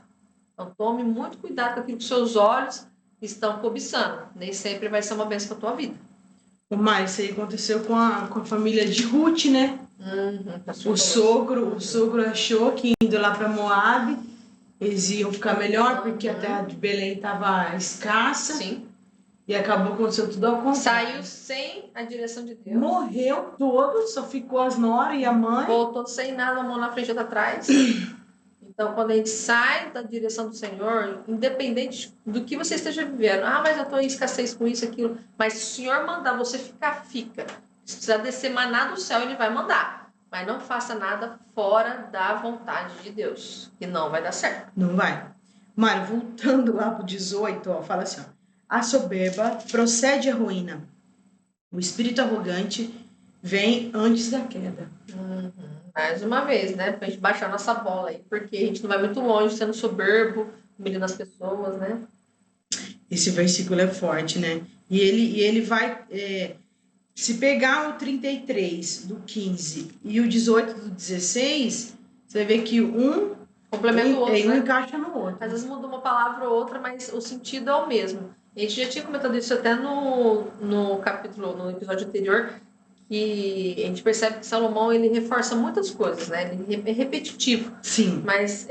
Então, tome muito cuidado com aquilo que seus olhos estão cobiçando. Nem sempre vai ser uma bênção para a tua vida. Mas isso aí aconteceu com a família de Ruth, né? O sogro achou que indo lá para Moab, eles iam ficar melhor, porque a terra de Belém estava escassa. Sim. E acabou acontecendo tudo ao contrário. Saiu sem a direção de Deus. Morreu todo, só ficou as noras e a mãe. Voltou sem nada, a mão na frente e outra atrás. Então, quando a gente sai da direção do Senhor, independente do que você esteja vivendo, mas eu estou em escassez com isso, aquilo, mas se o Senhor mandar você ficar, fica. Se precisar descer maná do céu, Ele vai mandar. Mas não faça nada fora da vontade de Deus, que não vai dar certo. Não vai. Mário, voltando lá pro 18, ó, fala assim, ó. A soberba procede à ruína. O espírito arrogante vem antes da queda. Mais uma vez, né? Pra gente baixar nossa bola aí, porque a gente não vai muito longe sendo soberbo, humilhando as pessoas, né? Esse versículo é forte, né? E ele vai... se pegar o 33 do 15 e o 18 do 16, você vai ver que um complementa o outro, um encaixa no outro. Às vezes muda uma palavra ou outra, mas o sentido é o mesmo. A gente já tinha comentado isso até no capítulo, no episódio anterior, E a gente percebe que Salomão, ele reforça muitas coisas, né? Ele é repetitivo. Sim. Mas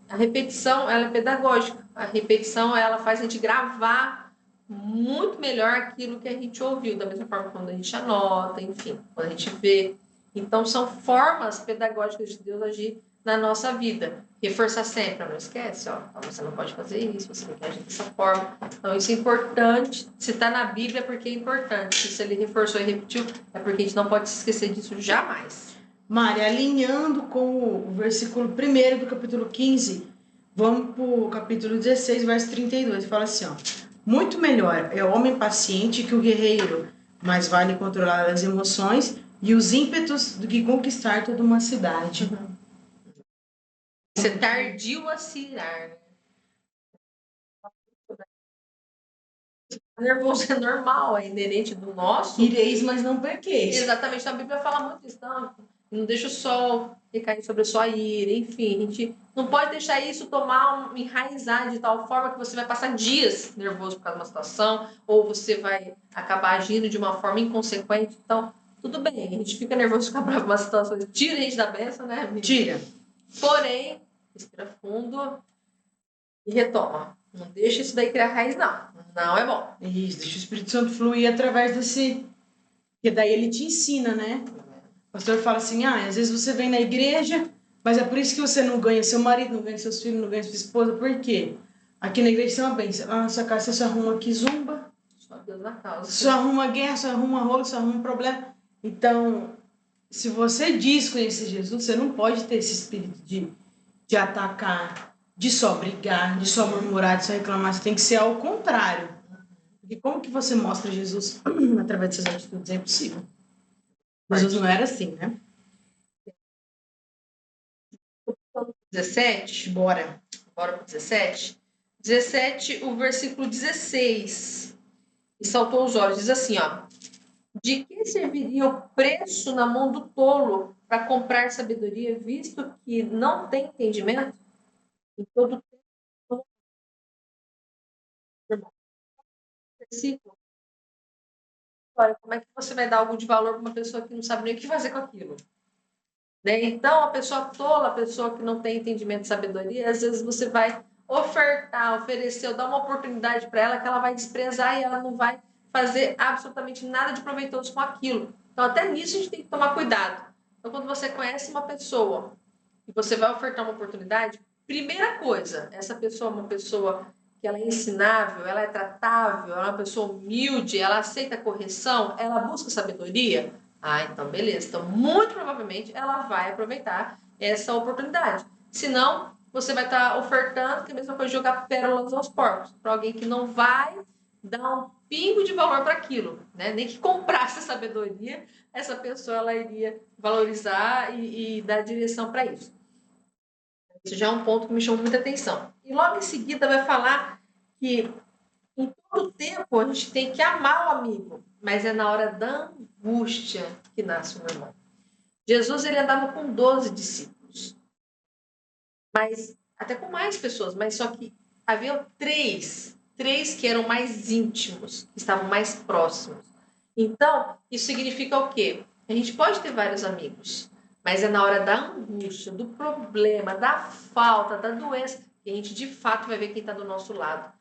a repetição, ela é pedagógica. A repetição, ela faz a gente gravar muito melhor aquilo que a gente ouviu, da mesma forma quando a gente anota, enfim, quando a gente vê. Então, são formas pedagógicas de Deus agir na nossa vida. Reforçar sempre, não esquece, ó, você não pode fazer isso, você não quer agir dessa forma. Então, isso é importante. Se está na Bíblia, é porque é importante. Se ele reforçou e repetiu, é porque a gente não pode se esquecer disso jamais. Mari, alinhando com o versículo 1 do capítulo 15, vamos para o capítulo 16, verso 32. Fala assim, ó. Muito melhor é o homem paciente que o guerreiro, mais vale controlar as emoções e os ímpetos do que conquistar toda uma cidade. Ser tardio a se irar. Nervoso é normal, é inerente do nosso. Ireis, mas não pequeis. Exatamente, então a Bíblia fala muito isso. Não deixa o sol recair sobre a sua ira, enfim, a gente não pode deixar isso enraizar de tal forma que você vai passar dias nervoso por causa de uma situação, ou você vai acabar agindo de uma forma inconsequente. Então, tudo bem, a gente fica nervoso, fica bravo com uma situação, tira a gente da bênção, né, amiga? Tira. Porém, respira fundo e retoma. Não deixa isso daí criar raiz, não. Não é bom. Isso, deixa o Espírito Santo fluir através desse... Porque daí ele te ensina, né? O pastor fala assim, às vezes você vem na igreja, mas é por isso que você não ganha seu marido, não ganha seus filhos, não ganha sua esposa. Por quê? Aqui na igreja você é uma bênção. Lá na sua casa você só arruma aqui zumba. Só Deus na causa. Só arruma guerra, só arruma rolo, só arruma problema. Então, se você diz conhecer Jesus, você não pode ter esse espírito de atacar, de só brigar, de só murmurar, de só reclamar. Você tem que ser ao contrário. Porque como que você mostra Jesus através dessas atitudes? É impossível. Jesus não era assim, né? 17, Bora pro 17. 17, o versículo 16. E saltou os olhos, diz assim, ó. De que serviria o preço na mão do tolo para comprar sabedoria, visto que não tem entendimento? Em todo tempo. Versículo. Olha, como é que você vai dar algo de valor para uma pessoa que não sabe nem o que fazer com aquilo? Né? Então, a pessoa tola, a pessoa que não tem entendimento e sabedoria, às vezes você vai ofertar, oferecer, ou dar uma oportunidade para ela que ela vai desprezar e ela não vai fazer absolutamente nada de proveitoso com aquilo. Então, até nisso a gente tem que tomar cuidado. Então, quando você conhece uma pessoa e você vai ofertar uma oportunidade, primeira coisa, essa pessoa é uma pessoa que ela é ensinável, ela é tratável, ela é uma pessoa humilde, ela aceita correção, ela busca sabedoria. Então beleza. Então, muito provavelmente, ela vai aproveitar essa oportunidade. Senão, você vai estar ofertando, que é a mesma coisa de jogar pérolas aos porcos, para alguém que não vai dar um pingo de valor para aquilo, né? Nem que comprasse sabedoria, essa pessoa ela iria valorizar e dar direção para isso. Isso já é um ponto que me chamou muita atenção. E logo em seguida vai falar que em todo tempo a gente tem que amar o amigo, mas é na hora da angústia que nasce o irmão. Jesus ele andava com 12 discípulos, mas até com mais pessoas, mas só que havia três que eram mais íntimos, que estavam mais próximos. Então, isso significa o quê? A gente pode ter vários amigos, mas é na hora da angústia, do problema, da falta, da doença, que a gente de fato vai ver quem está do nosso lado.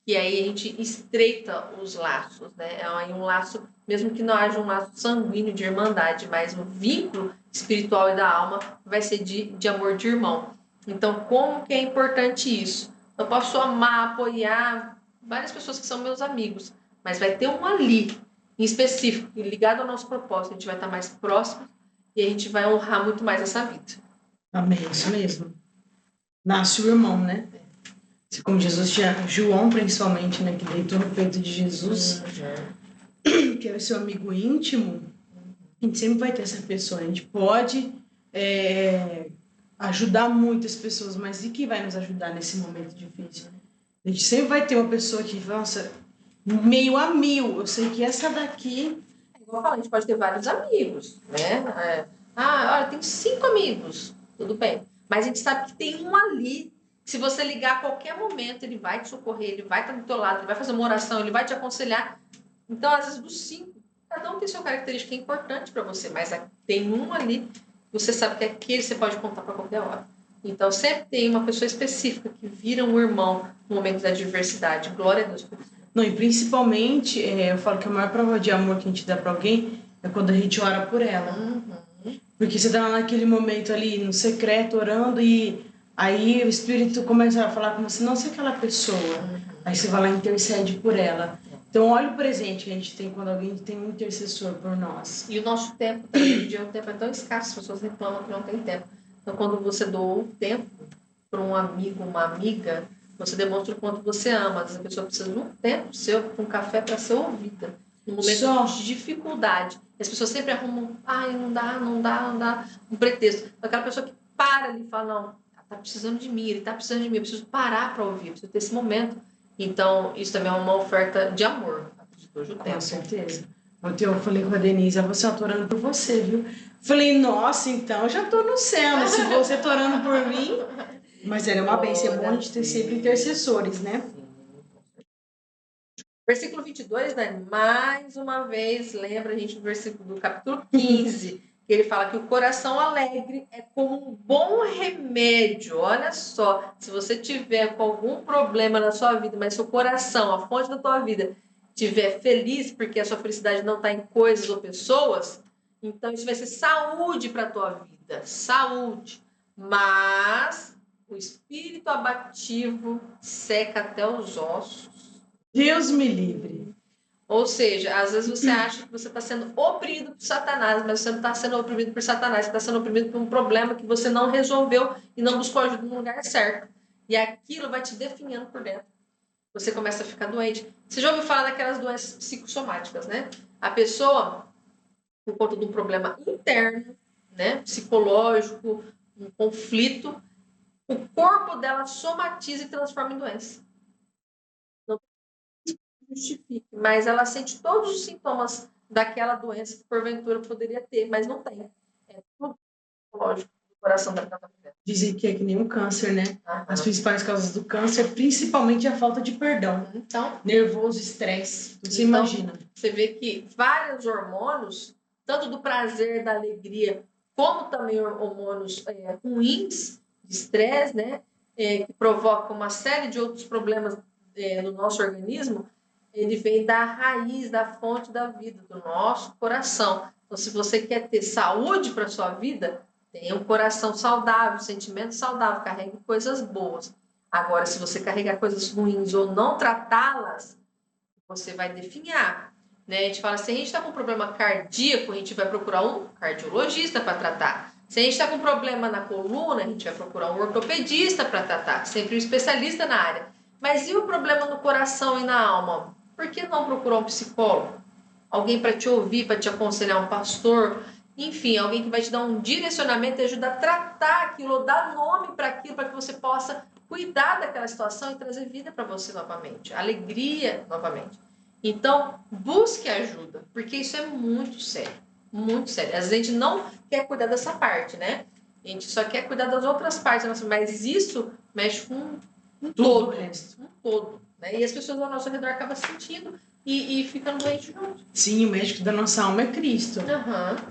E aí a gente estreita os laços, né? É aí um laço, mesmo que não haja um laço sanguíneo de irmandade, mas o vínculo espiritual e da alma vai ser de amor de irmão. Então, como que é importante isso? Eu posso amar, apoiar várias pessoas que são meus amigos, mas vai ter um ali, em específico, ligado ao nosso propósito, a gente vai estar mais próximo e a gente vai honrar muito mais essa vida. Amém, isso mesmo. Nasce o irmão, né? Como Jesus tinha, João principalmente, né? Que deitou no peito de Jesus, que é o seu amigo íntimo. A gente sempre vai ter essa pessoa. A gente pode ajudar muitas pessoas, mas e que vai nos ajudar nesse momento difícil? A gente sempre vai ter uma pessoa que, nossa, meio a mil. Eu sei que essa daqui... Igual eu falo, a gente pode ter vários amigos, né? Olha, tem 5 amigos, tudo bem. Mas a gente sabe que tem um ali, que se você ligar a qualquer momento, ele vai te socorrer, ele vai estar do teu lado, ele vai fazer uma oração, ele vai te aconselhar. Então, às vezes, dos 5, Cada um tem sua característica importante para você, mas tem um ali que você sabe que aquele você pode contar para qualquer hora. Então, sempre tem uma pessoa específica que vira um irmão no momento da adversidade. Glória a Deus por isso. Não, e principalmente, eu falo que a maior prova de amor que a gente dá pra alguém é quando a gente ora por ela. Porque você tá lá naquele momento ali, no secreto, orando, e aí o Espírito começa a falar com você, não sei aquela pessoa. Aí você vai lá e intercede por ela. Então, olha o presente que a gente tem quando alguém tem um intercessor por nós. E o nosso tempo, hoje em dia, o tempo é tão escasso, as pessoas reclamam que não tem tempo. Então, quando você doa o tempo para um amigo, uma amiga, você demonstra o quanto você ama. Às vezes a pessoa precisa de um tempo seu, para um café para ser ouvida. No momento de dificuldade. As pessoas sempre arrumam, não dá, um pretexto. Aquela pessoa que para ali e fala, não, tá precisando de mim, ele tá precisando de mim, eu preciso parar para ouvir, eu preciso ter esse momento. Então, isso também é uma oferta de amor. Hoje o tempo. Com certeza. Ontem eu falei com a Denise, você tá orando por você, viu? Falei, nossa, então já tô no céu, se você tá orando por mim. Mas era uma bênção, é bom a gente ter sempre intercessores, né? Versículo 22, Dani, mais uma vez, lembra a gente do versículo do capítulo 15, que ele fala que o coração alegre é como um bom remédio. Olha só, se você tiver com algum problema na sua vida, mas seu coração, a fonte da tua vida, estiver feliz porque a sua felicidade não está em coisas ou pessoas, então isso vai ser saúde para a tua vida, saúde. Mas o espírito abativo seca até os ossos. Deus me livre. Ou seja, às vezes você acha que você está sendo oprimido por Satanás, mas você não está sendo oprimido por Satanás, você está sendo oprimido por um problema que você não resolveu e não buscou ajuda no lugar certo. E aquilo vai te definhando por dentro. Você começa a ficar doente. Você já ouviu falar daquelas doenças psicossomáticas, né? A pessoa, por conta de um problema interno, né, psicológico, um conflito, o corpo dela somatiza e transforma em doença. Não justifique, mas ela sente todos os sintomas daquela doença que porventura poderia ter, mas não tem. É tudo psicológico, o coração dela está vivendo. Dizem que é que nem um câncer, né? As principais causas do câncer, principalmente a falta de perdão. Então, nervoso, estresse. Você imagina. Você vê que vários hormônios, tanto do prazer, da alegria, como também hormônios ruins, de estresse, né? Que provocam uma série de outros problemas no nosso organismo, ele vem da raiz, da fonte da vida, do nosso coração. Então, se você quer ter saúde para a sua vida, tenha um coração saudável, sentimento saudável, carregue coisas boas. Agora, se você carregar coisas ruins ou não tratá-las, você vai definhar. Né? A gente fala, se a gente está com problema cardíaco, a gente vai procurar um cardiologista para tratar. Se a gente está com problema na coluna, a gente vai procurar um ortopedista para tratar, sempre um especialista na área. Mas e o problema no coração e na alma? Por que não procurar um psicólogo? Alguém para te ouvir, para te aconselhar, um pastor, enfim, alguém que vai te dar um direcionamento e ajudar a tratar aquilo, dar nome para aquilo, para que você possa cuidar daquela situação e trazer vida para você novamente, alegria novamente. Então, busque ajuda, porque isso é muito sério, muito sério. Às vezes a gente não quer cuidar dessa parte, né? A gente só quer cuidar das outras partes, mas isso mexe com um todo, um todo. Né? E as pessoas ao nosso redor acabam sentindo e ficando doentes junto. Sim, o médico da nossa alma é Cristo.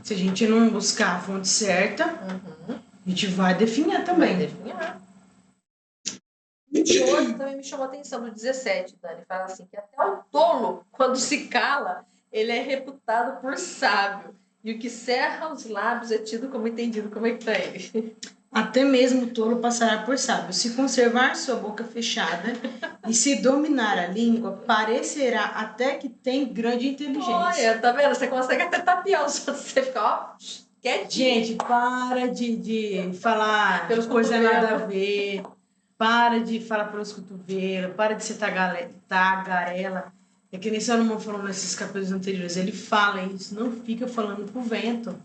Se a gente não buscar a fonte certa, a gente vai definhar também. Vai definhar. E outro também me chamou a atenção, no 17, Dani, fala assim, que até o tolo, quando se cala, ele é reputado por sábio. E o que cerra os lábios é tido como entendido. Como é que tá aí? Até mesmo o tolo passará por sábio. Se conservar sua boca fechada e se dominar a língua, parecerá até que tem grande inteligência. Olha, tá vendo? Você consegue até tapiar os outros, você fica, ó, quietinho. Gente, para de falar pelos coisa nada a ver. Para de falar pelos cotovelos, para de ser tagarela. É que nem Salomão falou nesses capítulos anteriores. Ele fala isso, não fica falando pro vento.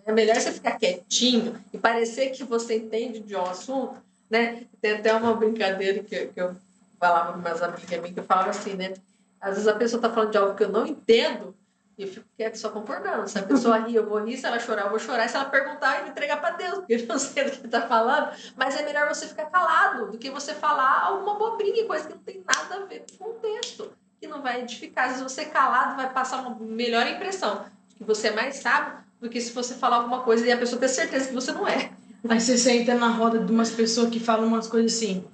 É melhor você ficar quietinho e parecer que você entende de um assunto, né? Tem até uma brincadeira que eu falava com meus amigos minhas, que eu falava assim, né? Às vezes a pessoa tá falando de algo que eu não entendo e eu fico quieto só concordando. Se a pessoa rir, eu vou rir. Se ela chorar, eu vou chorar. E se ela perguntar, eu vou entregar para Deus, porque eu não sei do que tá falando. Mas é melhor você ficar calado do que você falar alguma bobrinha, coisa que não tem nada a ver com o texto. que não vai edificar. Às vezes você calado vai passar uma melhor impressão de que você é mais sábio do que se você falar alguma coisa e a pessoa ter certeza que você não é. Aí você senta na roda de umas pessoas que falam umas coisas assim.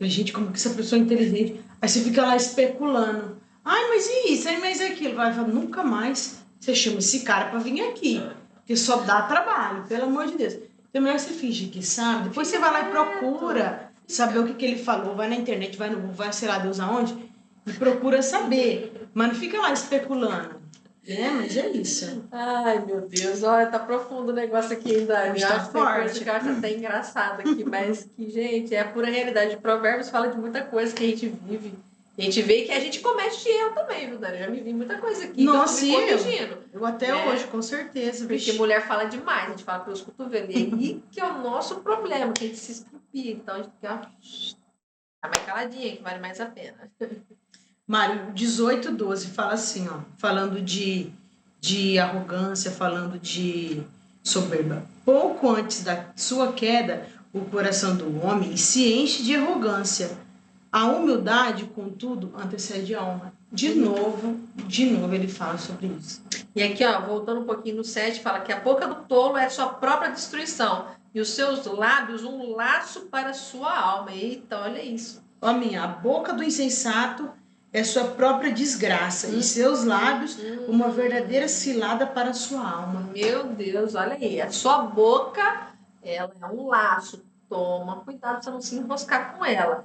Gente, como que essa pessoa é inteligente? Aí você fica lá especulando. Ai, mas e isso? Ai, mas e aquilo? Vai falar, nunca mais você chama esse cara pra vir aqui. Porque só dá trabalho, pelo amor de Deus. Então é melhor você fingir que sabe. Depois você vai lá e procura saber o que ele falou. Vai na internet, vai no Google, vai sei lá Deus aonde. E procura saber. Mas não fica lá especulando. Mas é isso. Ai, meu Deus, olha, tá profundo o negócio aqui ainda. Hoje tá Acho que tem coisa forte. que eu acho até engraçada aqui, mas que, gente, é a pura realidade. Provérbios fala de muita coisa que a gente vive. A gente vê que a gente comete erro também, viu, Dani? Eu já me vi muita coisa aqui Nossa, que eu tô me corrigindo. eu até hoje, com certeza. Porque Vixe. mulher fala demais, a gente fala pelos cotovelos. E aí que é o nosso problema, que a gente se estupia. Então a gente fica mais caladinha, que vale mais a pena. Mário, 18:12 fala assim, ó, falando de arrogância, falando de soberba. Pouco antes da sua queda, o coração do homem se enche de arrogância. A humildade, contudo, antecede a honra. De novo ele fala sobre isso. E aqui, ó, voltando um pouquinho no 7, fala que a boca do tolo é sua própria destruição e os seus lábios um laço para a sua alma. Eita, olha isso. Ó, a boca do insensato é sua própria desgraça e seus lábios uma verdadeira cilada para a sua alma. Meu Deus, olha aí. A sua boca, ela é um laço. Toma cuidado para você não se enroscar com ela.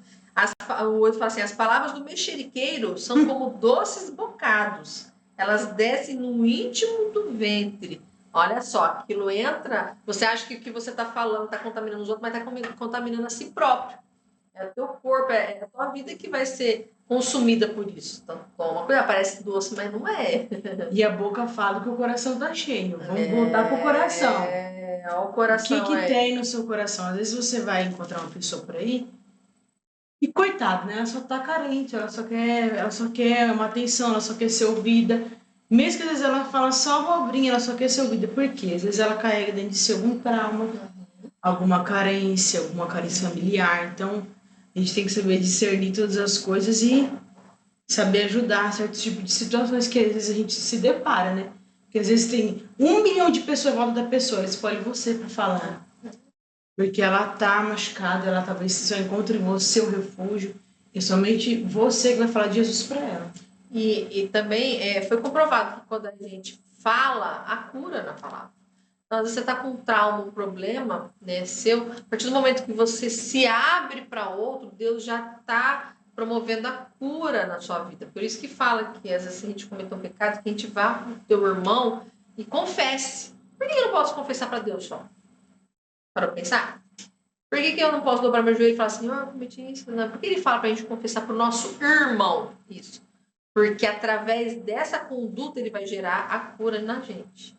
O outro fala assim, as palavras do mexeriqueiro são como doces bocados. Elas descem no íntimo do ventre. Olha só, aquilo entra... Você acha que o que você está falando está contaminando os outros, mas está contaminando a si próprio. É o teu corpo, é a tua vida que vai ser consumida por isso. Então, toma cuidado, parece doce, mas não é. E a boca fala que o coração tá cheio. Vamos voltar pro coração. O coração. O que tem no seu coração? Às vezes você vai encontrar uma pessoa por aí e, coitado, né? Ela só tá carente, ela só quer uma atenção, ela só quer ser ouvida. Mesmo que às vezes ela fala só abobrinha, ela só quer ser ouvida. Por quê? Às vezes ela carrega dentro de si algum trauma, alguma carência familiar. Então, a gente tem que saber discernir todas as coisas e saber ajudar certos tipos de situações que às vezes a gente se depara, né? Porque às vezes tem 1 milhão de pessoas em volta da pessoa, ela escolhe você para falar. Porque ela tá machucada, ela talvez só encontre em você o refúgio. E somente você que vai falar de Jesus para ela. E também foi comprovado que quando a gente fala, a cura na palavra. Então, às vezes você está com um trauma, um problema, né, seu, a partir do momento que você se abre para outro, Deus já está promovendo a cura na sua vida. Por isso que fala que às vezes a gente cometeu um pecado, que a gente vá para o teu irmão e confesse. Por que eu não posso confessar para Deus só? Para pensar? Por que eu não posso dobrar meu joelho e falar assim, eu cometi isso? Não. Por que ele fala para a gente confessar para o nosso irmão isso? Porque através dessa conduta ele vai gerar a cura na gente.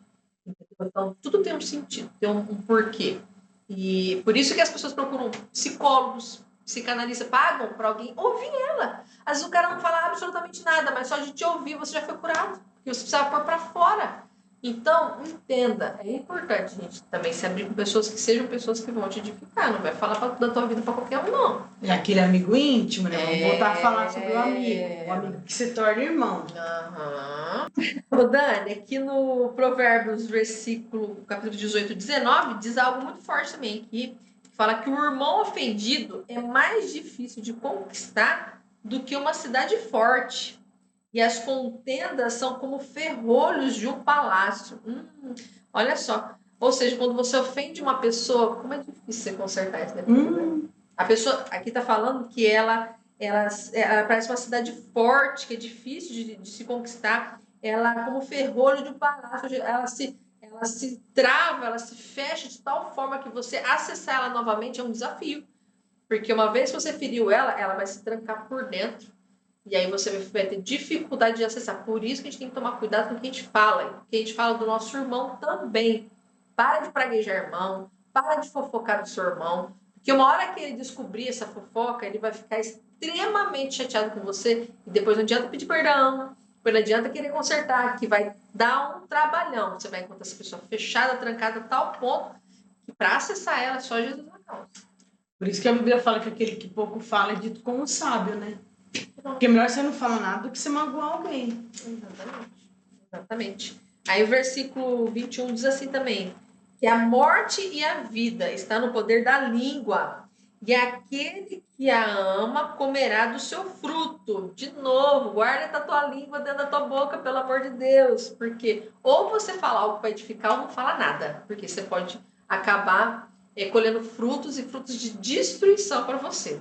Então, tudo tem um sentido, tem um porquê. E por isso que as pessoas procuram psicólogos, psicanalistas, pagam para alguém ouvir ela. Às vezes o cara não fala absolutamente nada, mas só de te ouvir você já foi curado. Porque você precisava pôr para fora. Então, entenda, é importante a gente também se abrir com pessoas que sejam pessoas que vão te edificar. Não vai falar da tua vida para qualquer um, não. É aquele amigo íntimo, né? Vamos voltar a falar sobre o amigo que se torna irmão. Ô Dani, aqui no Provérbios, capítulo 18, 19, diz algo muito forte também, que fala que o irmão ofendido é mais difícil de conquistar do que uma cidade forte. E as contendas são como ferrolhos de um palácio. Olha só. Ou seja, quando você ofende uma pessoa, como é difícil você consertar isso, né? A pessoa aqui está falando que ela parece uma cidade forte, que é difícil de se conquistar. Ela, como ferrolho de um palácio, ela se trava, ela se fecha de tal forma que você acessar ela novamente é um desafio. Porque uma vez que você feriu ela vai se trancar por dentro. E aí você vai ter dificuldade de acessar. Por isso que a gente tem que tomar cuidado com o que a gente fala. Porque a gente fala do nosso irmão também. Para de praguejar irmão. Para de fofocar do seu irmão. Porque uma hora que ele descobrir essa fofoca, ele vai ficar extremamente chateado com você. E depois não adianta pedir perdão. Depois não adianta querer consertar. Que vai dar um trabalhão. Você vai encontrar essa pessoa fechada, trancada a tal ponto que para acessar ela, só Jesus na causa. Por isso que a Bíblia fala que aquele que pouco fala é dito como sábio, né? Porque é melhor você não falar nada do que você magoar alguém. Exatamente. Exatamente. Aí o versículo 21 diz assim também, que a morte e a vida está no poder da língua, e aquele que a ama comerá do seu fruto. De novo, guarda a tua língua dentro da tua boca, pelo amor de Deus, porque ou você fala algo para edificar ou não fala nada, porque você pode acabar colhendo frutos e frutos de destruição para você.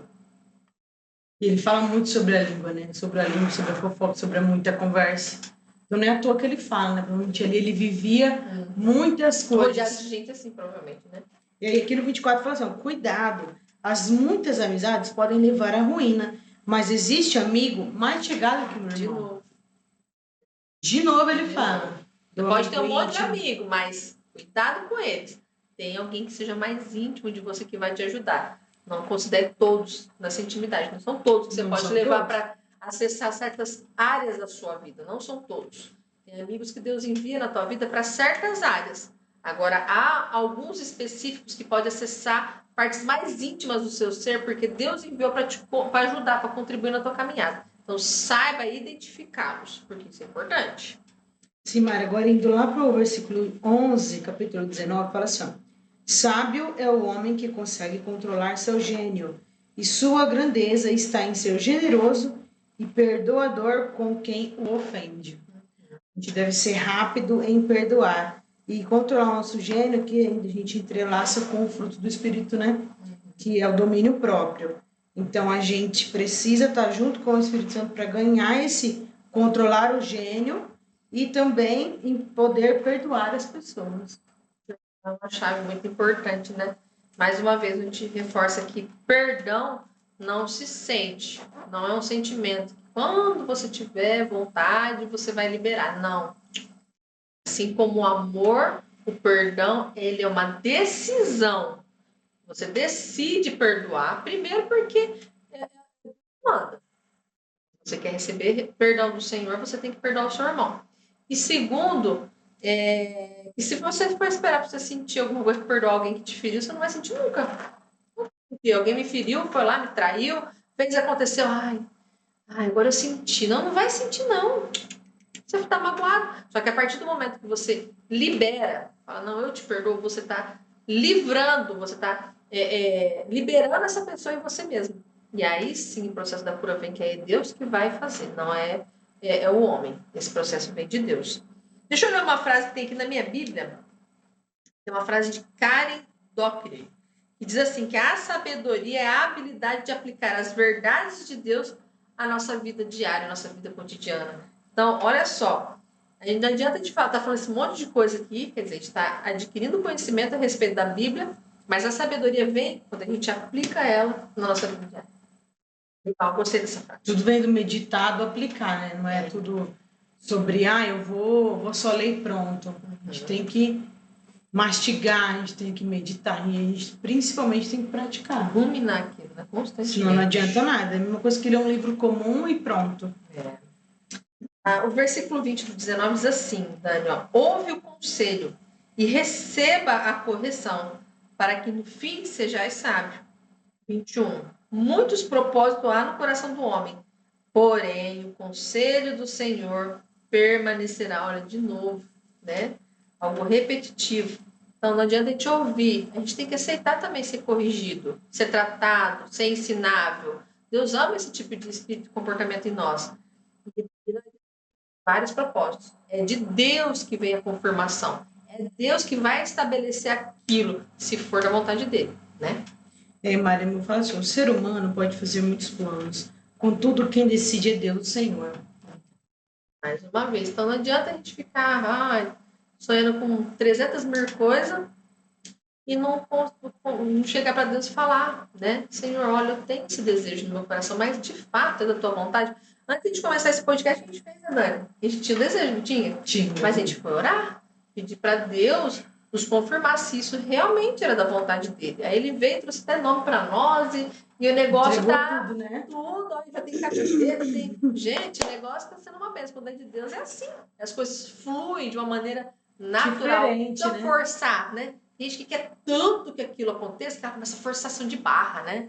E ele fala muito sobre a língua, né? Sobre a língua, sobre a fofoca, sobre muita conversa. Então não é à toa que ele fala, né? Provavelmente ali ele vivia muitas coisas. Rodeado de gente assim, provavelmente, né? E aí aqui no 24 fala assim, ó, cuidado, as muitas amizades podem levar à ruína, mas existe amigo mais chegado que o meu irmão. De novo ele fala. Você pode ter um monte de amigo, mas cuidado com eles. Tem alguém que seja mais íntimo de você que vai te ajudar. Não considere todos nessa intimidade. Não são todos que você pode levar para acessar certas áreas da sua vida. Não são todos. Tem amigos que Deus envia na tua vida para certas áreas. Agora, há alguns específicos que pode acessar partes mais íntimas do seu ser, porque Deus enviou para ajudar, para contribuir na tua caminhada. Então, saiba identificá-los, porque isso é importante. Sim, Mara, agora indo lá para o versículo 11, capítulo 19, fala assim, ó, sábio é o homem que consegue controlar seu gênio, e sua grandeza está em ser generoso e perdoador com quem o ofende. A gente deve ser rápido em perdoar e controlar o nosso gênio, que a gente entrelaça com o fruto do Espírito, né? Que é o domínio próprio. Então, a gente precisa estar junto com o Espírito Santo para ganhar controlar o gênio e também em poder perdoar as pessoas. É uma chave muito importante, né? Mais uma vez, a gente reforça que perdão não se sente, não é um sentimento. Quando você tiver vontade, você vai liberar. Não. Assim como o amor, o perdão, ele é uma decisão. Você decide perdoar, primeiro porque manda. Você quer receber perdão do Senhor, você tem que perdoar o seu irmão. E segundo, e se você for esperar para você sentir alguma coisa, perdoar alguém que te feriu, você não vai sentir nunca. Alguém me feriu, foi lá, me traiu, fez, aconteceu, ai, agora eu senti. Não, não vai sentir, não. Você está magoado. Só que a partir do momento que você libera, fala, não, eu te perdoo, você está livrando, você está liberando essa pessoa em você mesmo. E aí sim o processo da cura vem, que é Deus que vai fazer, não é o homem. Esse processo vem de Deus. Deixa eu ler uma frase que tem aqui na minha Bíblia. Tem uma frase de Karen Dockery, que diz assim, que a sabedoria é a habilidade de aplicar as verdades de Deus à nossa vida diária, à nossa vida cotidiana. Então, olha só, a gente não adianta a gente estar falando esse monte de coisa aqui, quer dizer, a gente está adquirindo conhecimento a respeito da Bíblia, mas a sabedoria vem quando a gente aplica ela na nossa vida diária. Então, eu gostei dessa frase. Tudo vem do meditado aplicar, né? Não é tudo sobre, eu vou só ler e pronto. A gente tem que mastigar, a gente tem que meditar e a gente principalmente tem que praticar. Ruminar aquilo, né? Constantemente. Senão não adianta nada. É a mesma coisa que ler um livro comum e pronto. O versículo 20 do 19 diz assim, Daniel, ouve o conselho e receba a correção, para que no fim sejais sábio. 21. Muitos propósitos há no coração do homem, porém o conselho do Senhor permanecerá. Olha, de novo, né? Algo repetitivo. Então não adianta a gente ouvir, a gente tem que aceitar também ser corrigido, ser tratado, ser ensinável. Deus ama esse tipo de espírito de comportamento em nós. Vários propósitos. É de Deus que vem a confirmação. É Deus que vai estabelecer aquilo, se for da vontade dele, né? Maria, eu falo assim, o ser humano pode fazer muitos planos, contudo quem decide é Deus, o Senhor. Mais uma vez, então não adianta a gente ficar sonhando com 300 mil coisas e não chegar para Deus e falar, né? Senhor, olha, eu tenho esse desejo no meu coração, mas de fato é da tua vontade. Antes de começar esse podcast, a gente fez, né, Dani? A gente tinha o desejo, não tinha? Tinha. Mas a gente foi orar, pedir para Deus nos confirmar se isso realmente era da vontade dele. Aí ele veio, trouxe até nome para nós e o negócio tá tudo, né? Tudo, ó, já tem cafeteira, tem... Gente, o negócio tá sendo uma bênção. Quando é de Deus é assim. As coisas fluem de uma maneira natural. Diferente, não né? Forçar, né? Tem gente que quer tanto que aquilo aconteça que ela começa a forçação de barra, né?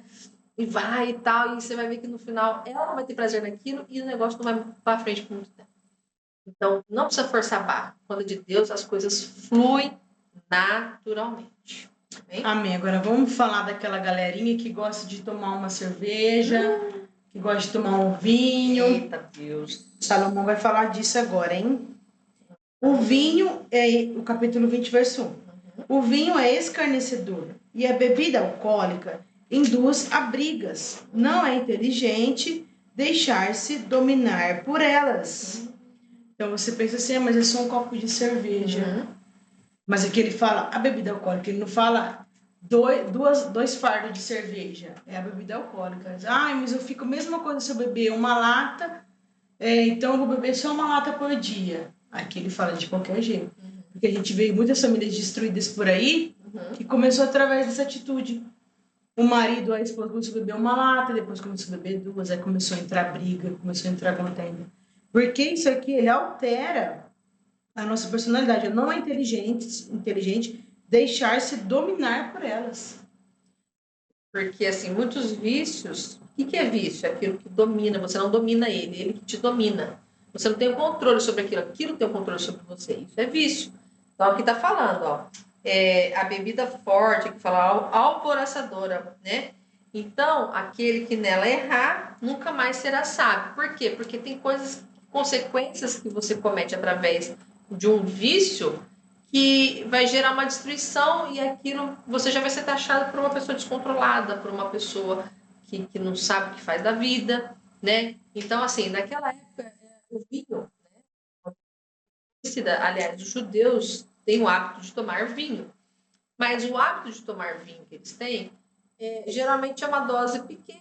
e vai e tal, e você vai ver que no final ela não vai ter prazer naquilo e o negócio não vai para frente por muito tempo. Então, não precisa forçar a barra. Quando é de Deus, as coisas fluem naturalmente. Amém? Amém. Agora vamos falar daquela galerinha que gosta de tomar uma cerveja, que gosta de tomar um vinho. Eita Deus. Salomão vai falar disso agora, hein? O vinho é o capítulo 20, verso 1. O vinho é escarnecedor e a bebida alcoólica induz a brigas. Não é inteligente deixar-se dominar por elas. Então você pensa assim, mas é só um copo de cerveja. Mas aqui ele fala a bebida alcoólica, ele não fala dois fardos de cerveja. É a bebida alcoólica. Mas eu fico a mesma coisa se eu beber uma lata, então eu vou beber só uma lata por dia. Aqui ele fala de qualquer jeito. Porque a gente vê muitas famílias destruídas por aí, que começou através dessa atitude. O marido, a esposa começou a beber uma lata, depois começou a beber duas, aí começou a entrar briga, começou a entrar contenda. Porque isso aqui, ele altera a nossa personalidade. Não é inteligente deixar-se dominar por elas. Porque, assim, muitos vícios... O que é vício? É aquilo que domina. Você não domina ele que te domina. Você não tem o controle sobre aquilo tem o controle sobre você. Isso é vício. Então, aqui está falando, ó, a bebida forte, que fala alvoroçadora, né? Então, aquele que nela errar, nunca mais será sábio. Por quê? Porque tem consequências que você comete através de um vício que vai gerar uma destruição e aquilo você já vai ser taxado por uma pessoa descontrolada, por uma pessoa que não sabe o que faz da vida, né? Então, assim, naquela época, o vinho, né? Aliás, os judeus têm o hábito de tomar vinho, mas o hábito de tomar vinho que eles têm geralmente é uma dose pequena.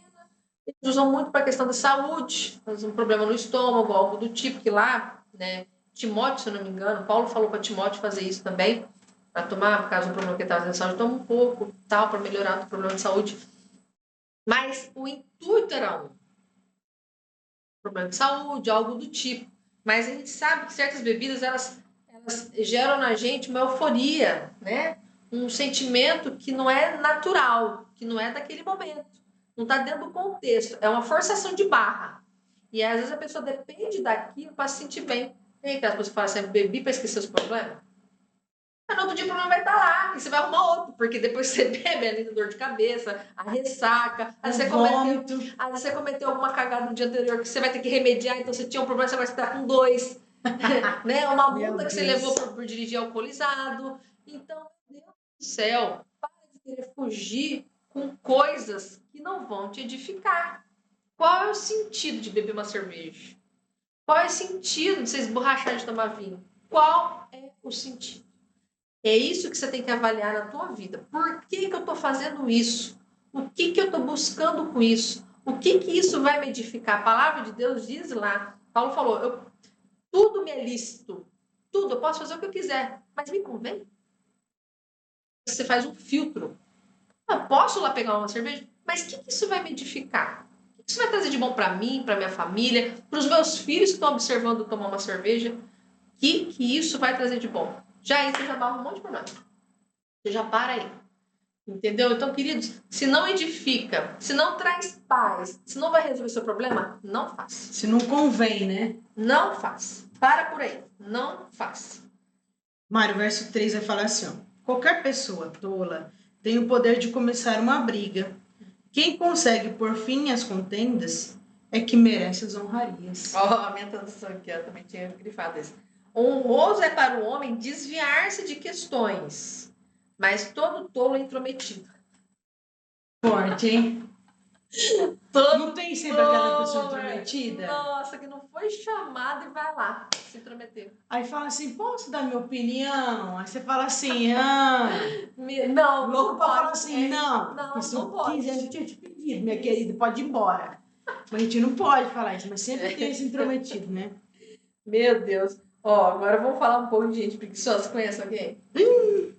Eles usam muito para a questão da saúde, um problema no estômago, algo do tipo, que lá, né? Timóteo, se eu não me engano, Paulo falou para Timóteo fazer isso também, para tomar, por causa do problema que ele estava tendo de saúde, toma um pouco, tal, para melhorar o problema de saúde. Mas o intuito era problema de saúde, algo do tipo. Mas a gente sabe que certas bebidas, elas geram na gente uma euforia, né? Um sentimento que não é natural, que não é daquele momento. Não está dentro do contexto. É uma forçação de barra. E às vezes a pessoa depende daquilo para se sentir bem. E aquelas pessoas falam assim, bebi para esquecer os problemas. Mas no outro dia o problema vai estar lá. E você vai arrumar outro. Porque depois você bebe ali a dor de cabeça, a ressaca. Às vezes você cometeu alguma cagada no dia anterior que você vai ter que remediar. Então você tinha um problema, você vai estar com 2. Né? Uma multa que você levou por dirigir alcoolizado. Então, meu Deus do céu, para de querer fugir com coisas que não vão te edificar. Qual é o sentido de beber uma cerveja? Qual é o sentido de você esborrachar de tomar vinho? Qual é o sentido? É isso que você tem que avaliar na tua vida. Por que eu estou fazendo isso? O que eu estou buscando com isso? O que isso vai me edificar? A palavra de Deus diz lá. Paulo falou, tudo me é lícito. Tudo, eu posso fazer o que eu quiser. Mas me convém? Você faz um filtro. Eu posso lá pegar uma cerveja? Mas o que isso vai me edificar? O que isso vai trazer de bom para mim, para minha família, para os meus filhos que estão observando tomar uma cerveja? O que isso vai trazer de bom? Já aí você já barra um monte de problema. Você já para aí. Entendeu? Então, queridos, se não edifica, se não traz paz, se não vai resolver seu problema, não faz. Se não convém, né? Não faz. Para por aí. Não faz. Mário, verso 3 vai falar assim, ó. Qualquer pessoa tola tem o poder de começar uma briga. Quem consegue pôr fim às contendas é que merece as honrarias. A minha tradução aqui, eu também tinha grifado isso. Honroso é para o homem desviar-se de questões, mas todo tolo é intrometido. Forte, hein? Não tem sempre aquela pessoa intrometida? Nossa, que não foi chamada e vai lá se intrometer. Aí fala assim, posso dar minha opinião? Aí você fala assim, não louco pode. Pra falar assim, não não pode. Quiser, eu tinha te pedido, minha querida, pode ir embora. Mas a gente não pode falar isso, mas sempre tem esse intrometido, né? Meu Deus. Agora vamos falar um pouco de gente preguiçosa. Conhece alguém?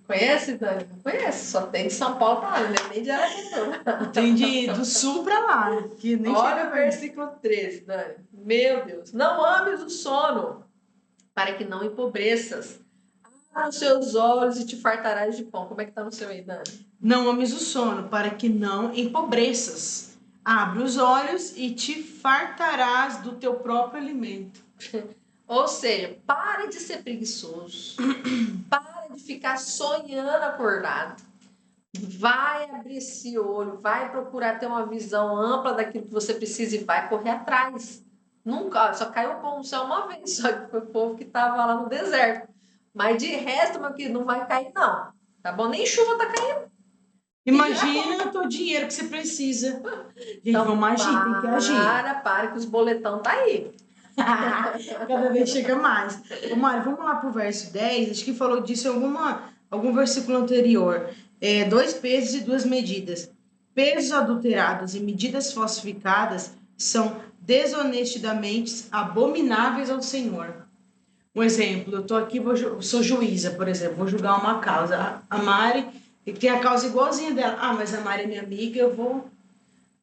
Conhece, Dani? Não conhece. Só tem de São Paulo pra lá, né? Nem de Aracaju. Tem do sul pra lá. Que nem olha o versículo 13, Dani. Meu Deus. Não ames o sono, para que não empobreças. Abra os seus olhos e te fartarás de pão. Como é que tá no seu aí, Dani? Não ames o sono, para que não empobreças. Abre os olhos e te fartarás do teu próprio alimento. Ou seja, para de ser preguiçoso. Para de ficar sonhando acordado. Vai abrir esse olho, vai procurar ter uma visão ampla daquilo que você precisa e vai correr atrás. Nunca, só caiu o pão no céu uma vez, só que foi o povo que estava lá no deserto. Mas de resto, meu querido, não vai cair, não. Tá bom? Nem chuva tá caindo. Imagina o teu dinheiro que você precisa. Gente, Então, vamos agir, tem que agir. para que os boletão tá aí. Cada vez chega mais. Ô, Mário, vamos lá pro verso 10. Acho que falou disso em algum versículo anterior. 2 pesos e 2 medidas. Pesos adulterados e medidas falsificadas são desonestidamente abomináveis ao Senhor. Um exemplo, eu tô aqui, sou juíza, por exemplo, vou julgar uma causa. A Mari tem a causa igualzinha dela. Ah, mas a Mari é minha amiga, eu vou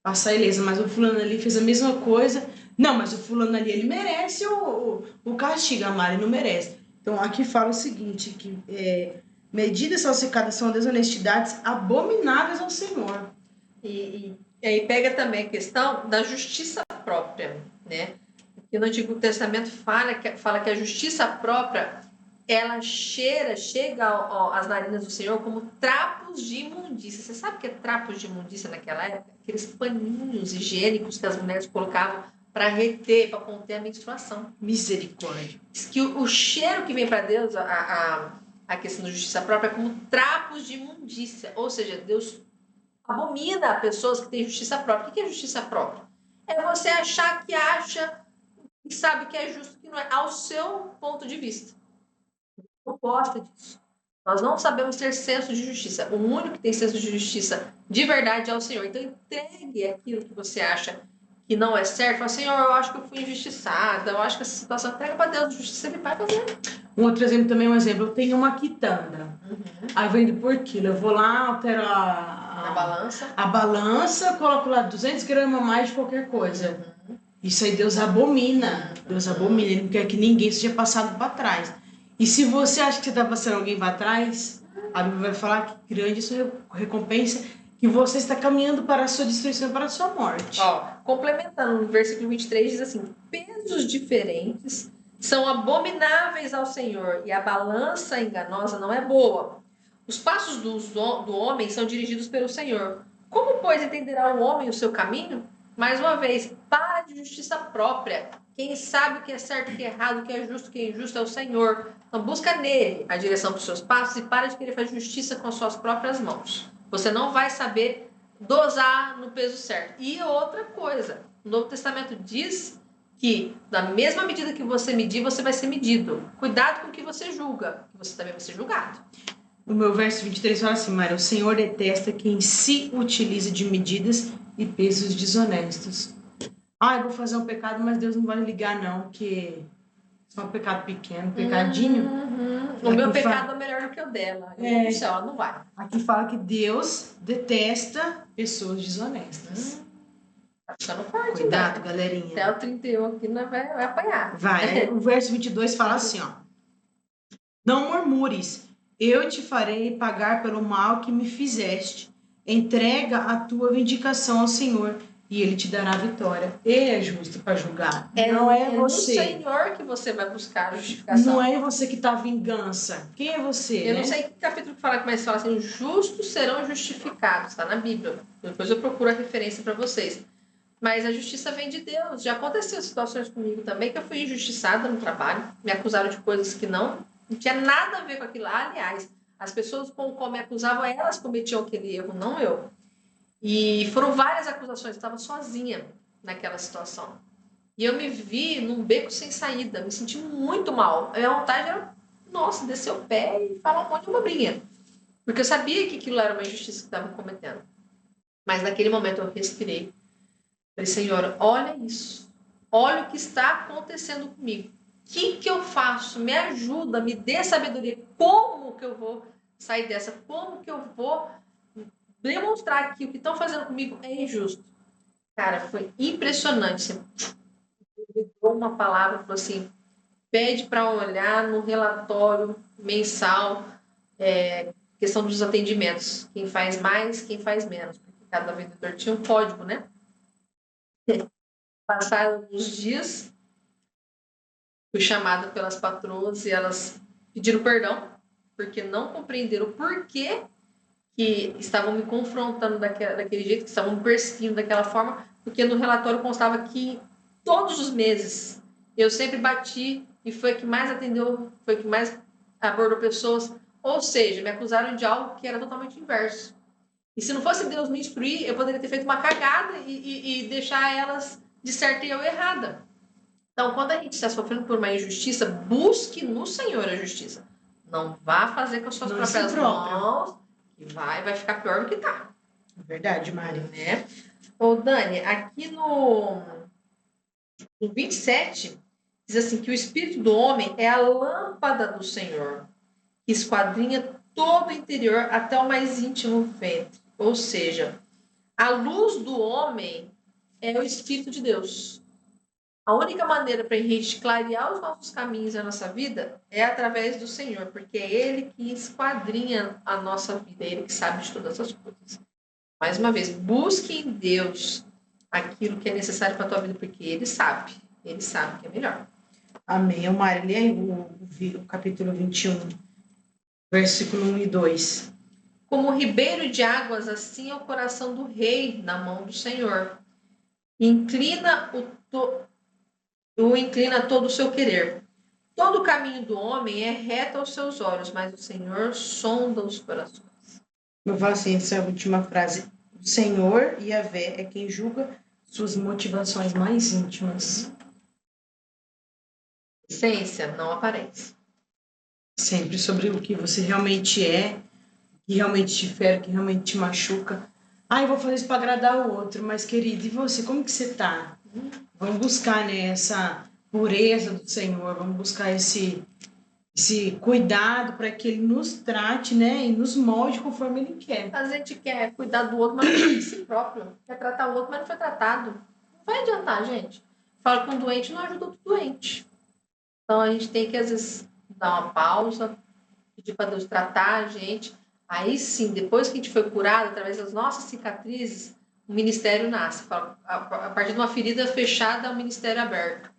passar ilesa. Mas o fulano ali fez a mesma coisa. Não, mas o fulano ali, ele merece o castigo, a Mari não merece. Então, aqui fala o seguinte, que medidas falsificadas são desonestidades abomináveis ao Senhor. E aí pega também a questão da justiça própria, né? Que no Antigo Testamento fala que a justiça própria, ela chega às narinas do Senhor como trapos de imundícia. Você sabe o que é trapos de imundícia naquela época? Aqueles paninhos higiênicos que as mulheres colocavam para reter, para conter a menstruação. Misericórdia. Diz que o cheiro que vem para Deus, a questão da justiça própria, é como trapos de imundícia. Ou seja, Deus abomina pessoas que têm justiça própria. O que é justiça própria? É você achar que e sabe que é justo, que não é, ao seu ponto de vista. Não gosta disso. Nós não sabemos ter senso de justiça. O único que tem senso de justiça de verdade é o Senhor. Então entregue aquilo que você acha que não é certo. Fala, Senhor, eu acho que eu fui injustiçada, eu acho que essa situação, entrega para Deus, justiça Ele vai fazer. Um outro exemplo também, eu tenho uma quitanda. Aí vendo por quilo, eu vou lá, altero Na balança. A balança, coloco lá 200 gramas a mais de qualquer coisa. Isso aí Deus abomina. Deus abomina. Ele não quer que ninguém seja passado para trás. E se você acha que você está passando alguém para trás, a Bíblia vai falar que grande é a sua recompensa, que você está caminhando para a sua destruição, para a sua morte. Ó, complementando, no versículo 23 diz assim: pesos diferentes são abomináveis ao Senhor, e a balança enganosa não é boa. Os passos do homem são dirigidos pelo Senhor. Como, pois, entenderá o homem o seu caminho? Mais uma vez, para de justiça própria. Quem sabe o que é certo, o que é errado, o que é justo, o que é injusto é o Senhor. Então busca nele a direção para os seus passos e para de querer fazer justiça com as suas próprias mãos. Você não vai saber dosar no peso certo. E outra coisa, o Novo Testamento diz que da mesma medida que você medir, você vai ser medido. Cuidado com o que você julga, que você também vai ser julgado. O meu verso 23 fala assim, Mário, o Senhor detesta quem se utiliza de medidas e pesos desonestos. Eu vou fazer um pecado, mas Deus não vai ligar não, porque só um pecado pequeno, um pecadinho. O meu pecado é melhor do que o dela. No céu, ela não vai. Aqui fala que Deus detesta pessoas desonestas. Tá ficando forte. Cuidado, né? galerinha. Até o 31 aqui não vai apanhar. Vai. O verso 22 fala assim, ó. Não murmures, eu te farei pagar pelo mal que me fizeste. Entrega a tua vindicação ao Senhor e ele te dará a vitória. Ele é justo para julgar. Não é você. É no Senhor que você vai buscar a justificação. Não é você que tá a vingança. Quem é você? Eu não sei que capítulo que fala, mas fala assim: justos serão justificados. Está na Bíblia. Depois eu procuro a referência para vocês. Mas a justiça vem de Deus. Já aconteceu situações comigo também que eu fui injustiçada no trabalho. Me acusaram de coisas que não tinha nada a ver com aquilo lá. Aliás, as pessoas com o qual me acusavam, elas cometiam aquele erro, não eu. E foram várias acusações. Eu estava sozinha naquela situação. E eu me vi num beco sem saída. Me senti muito mal. A minha vontade era, descer o pé e falar um monte de bobrinha. Porque eu sabia que aquilo era uma injustiça que estava cometendo. Mas naquele momento eu respirei. Falei, Senhor, olha isso. Olha o que está acontecendo comigo. O que eu faço? Me ajuda, me dê sabedoria. Como que eu vou sair dessa? Como que eu vou demonstrar que o que estão fazendo comigo é injusto? Cara, foi impressionante. Ele deu uma palavra, falou assim, pede para olhar no relatório mensal, questão dos atendimentos. Quem faz mais, quem faz menos. Porque cada vendedor tinha um código, né? Passaram alguns dias, fui chamada pelas patroas e elas pediram perdão, porque não compreenderam o porquê que estavam me confrontando daquele jeito, que estavam me perseguindo daquela forma, porque no relatório constava que todos os meses eu sempre bati e foi que mais atendeu, foi que mais abordou pessoas, ou seja, me acusaram de algo que era totalmente inverso. E se não fosse Deus me instruir, eu poderia ter feito uma cagada e deixar elas de certa e eu errada. Então, quando a gente está sofrendo por uma injustiça, busque no Senhor a justiça. Não vá fazer com as suas próprias mãos, que vai ficar pior do que tá. Verdade, Mari. Né? Ô, Dani, aqui no 27, diz assim, que o espírito do homem é a lâmpada do Senhor, que esquadrinha todo o interior até o mais íntimo ventre. Ou seja, a luz do homem é o Espírito de Deus. A única maneira para a gente clarear os nossos caminhos e a nossa vida é através do Senhor, porque é Ele que esquadrinha a nossa vida, é Ele que sabe de todas as coisas. Mais uma vez, busque em Deus aquilo que é necessário para a tua vida, porque Ele sabe que é melhor. Amém. Mari, lê aí o capítulo 21, versículo 1 e 2. Como ribeiro de águas, assim é o coração do rei na mão do Senhor. Inclina todo o seu querer. Todo o caminho do homem é reto aos seus olhos, mas o Senhor sonda os corações. Eu falo assim, essa última frase. O Senhor, Yahvé, é quem julga suas motivações mais íntimas. Essência, não aparência. Sempre sobre o que você realmente é, o que realmente te fere, o que realmente te machuca. Ah, eu vou fazer isso para agradar o outro, mas querido, e você, como que você tá? Vamos buscar, né, essa pureza do Senhor, vamos buscar esse cuidado para que Ele nos trate, né, e nos molde conforme Ele quer. A gente quer cuidar do outro, mas não de si próprio. Quer tratar o outro, mas não foi tratado. Não vai adiantar, gente. Fala com o doente, não ajuda o doente. Então a gente tem que, às vezes, dar uma pausa, pedir para Deus tratar a gente. Aí sim, depois que a gente foi curado, através das nossas cicatrizes, o ministério nasce. A partir de uma ferida fechada, o ministério aberto.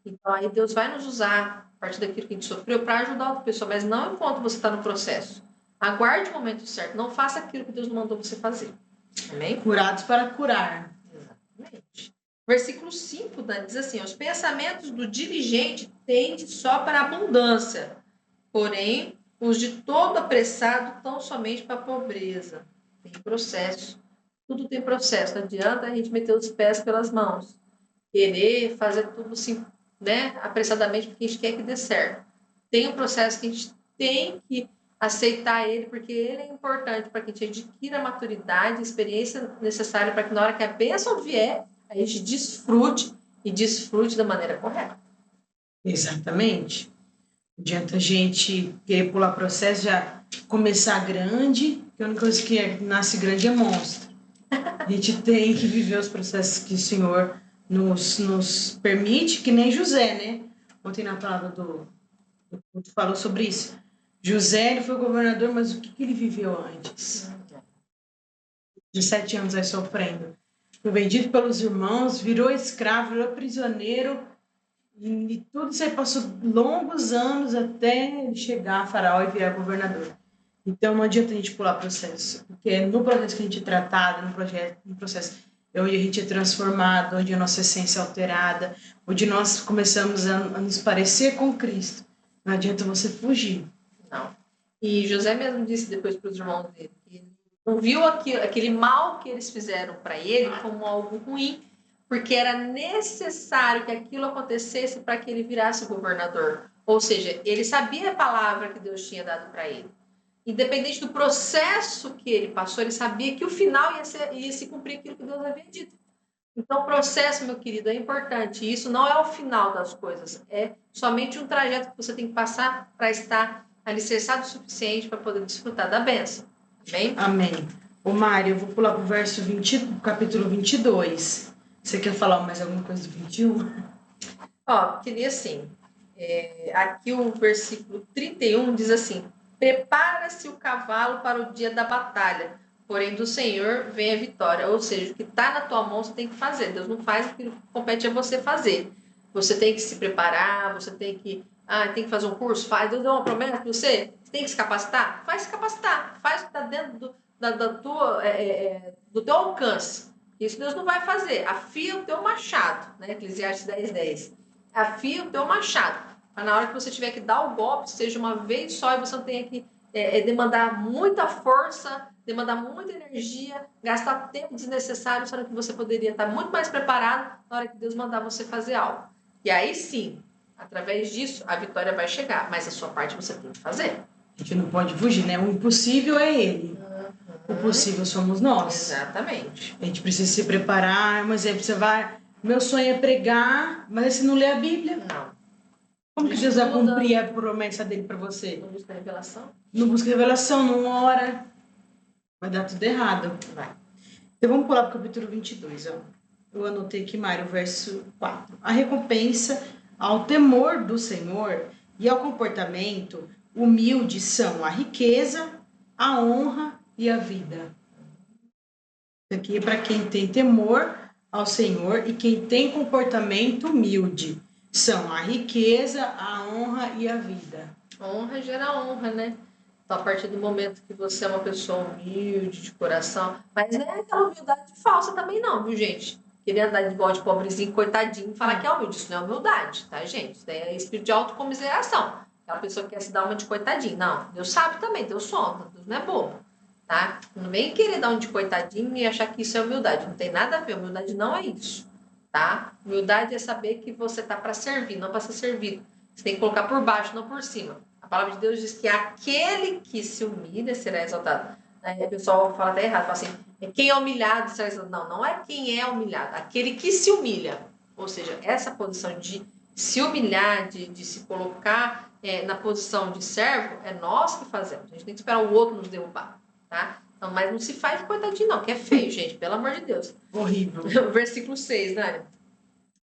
Então aí Deus vai nos usar, a partir daquilo que a gente sofreu, para ajudar outra pessoa, mas não enquanto você está no processo. Aguarde o momento certo, não faça aquilo que Deus não mandou você fazer. Amém? Curados para curar. Exatamente. Versículo 5, né, diz assim: os pensamentos do diligente tendem só para a abundância, porém, os de todo apressado tão somente para a pobreza. Tem processo. Tudo tem processo. Não adianta a gente meter os pés pelas mãos. Querer fazer tudo assim, né, apressadamente, porque a gente quer que dê certo. Tem um processo que a gente tem que aceitar ele, porque ele é importante para que a gente adquira a maturidade, a experiência necessária para que na hora que a bênção vier, a gente desfrute e desfrute da maneira correta. Exatamente. Não adianta a gente querer pular processo, já começar grande, que a única coisa que nasce grande é monstro. A gente tem que viver os processos que o Senhor nos permite, que nem José, né? Ontem na palavra do falou sobre isso. José, ele foi governador, mas o que ele viveu antes? 17 anos aí sofrendo. Foi vendido pelos irmãos, virou escravo, virou prisioneiro, e tudo isso aí passou longos anos até ele chegar a Faraó e virar governador. Então não adianta a gente pular processo, porque no processo que a gente é tratado, no processo é onde a gente é transformado, onde a nossa essência é alterada, onde nós começamos a nos parecer com Cristo. Não adianta você fugir. Não. E José mesmo disse depois para os irmãos dele que ele não viu aquele mal que eles fizeram para ele como algo ruim, porque era necessário que aquilo acontecesse para que ele virasse governador. Ou seja, ele sabia a palavra que Deus tinha dado para ele. Independente do processo que ele passou, ele sabia que o final ia se cumprir aquilo que Deus havia dito. Então, o processo, meu querido, é importante. Isso não é o final das coisas. É somente um trajeto que você tem que passar para estar alicerçado o suficiente para poder desfrutar da bênção. Amém? Amém. Ô, Mário, eu vou pular para o verso 20, capítulo 22. Você quer falar mais alguma coisa do 21? Queria assim. Aqui o versículo 31 diz assim: prepara-se o cavalo para o dia da batalha, porém do Senhor vem a vitória. Ou seja, o que está na tua mão você tem que fazer. Deus não faz aquilo que compete a você fazer. Você tem que se preparar, você tem que fazer um curso, faz. Deus deu uma promessa para você, você tem que se capacitar? Faz se capacitar, faz o que está dentro do teu alcance. Isso Deus não vai fazer. Afia o teu machado, né? Eclesiastes 10:10. Afia o teu machado. Para na hora que você tiver que dar o golpe, seja uma vez só e você não tenha que demandar muita força, demandar muita energia, gastar tempo desnecessário, sendo que você poderia estar muito mais preparado na hora que Deus mandar você fazer algo. E aí sim, através disso, a vitória vai chegar, mas a sua parte você tem que fazer. A gente não pode fugir, né? O impossível é ele. O possível somos nós. Exatamente. A gente precisa se preparar. Um exemplo, você vai... Meu sonho é pregar, mas você não lê a Bíblia. Não. Como que Deus vai cumprir a promessa dele para você? Não busca revelação? Não busca revelação, não ora. Vai dar tudo errado. Vai. Então vamos pular para o capítulo 22. Ó. Eu anotei aqui, Mário, o verso 4. A recompensa ao temor do Senhor e ao comportamento humilde são a riqueza, a honra e a vida. Isso aqui é para quem tem temor ao Senhor e quem tem comportamento humilde. São a riqueza, a honra e a vida. Honra gera honra, né? Então, a partir do momento que você é uma pessoa humilde, de coração, mas não é aquela humildade falsa também não, viu, gente? Querer andar de igual de pobrezinho, coitadinho, falar que é humilde. Isso não é humildade, tá, gente? Isso daí é espírito de autocomiseração. Aquela pessoa que quer se dar uma de coitadinho. Não, Deus sabe também, Deus sonda, Deus não é bobo, tá? Não vem querer dar um de coitadinho e achar que isso é humildade. Não tem nada a ver, humildade não é isso, tá? Humildade é saber que você tá para servir, não para ser servido. Você tem que colocar por baixo, não por cima. A palavra de Deus diz que aquele que se humilha será exaltado. Aí o pessoal fala até errado, fala assim, quem é humilhado será exaltado. Não, não é quem é humilhado, aquele que se humilha. Ou seja, essa posição de se humilhar, de se colocar na posição de servo, é nós que fazemos. A gente tem que esperar o outro nos derrubar, tá? Então, mas não se faz de coitadinho não, que é feio, gente, pelo amor de Deus. Horrível. Versículo 6, né?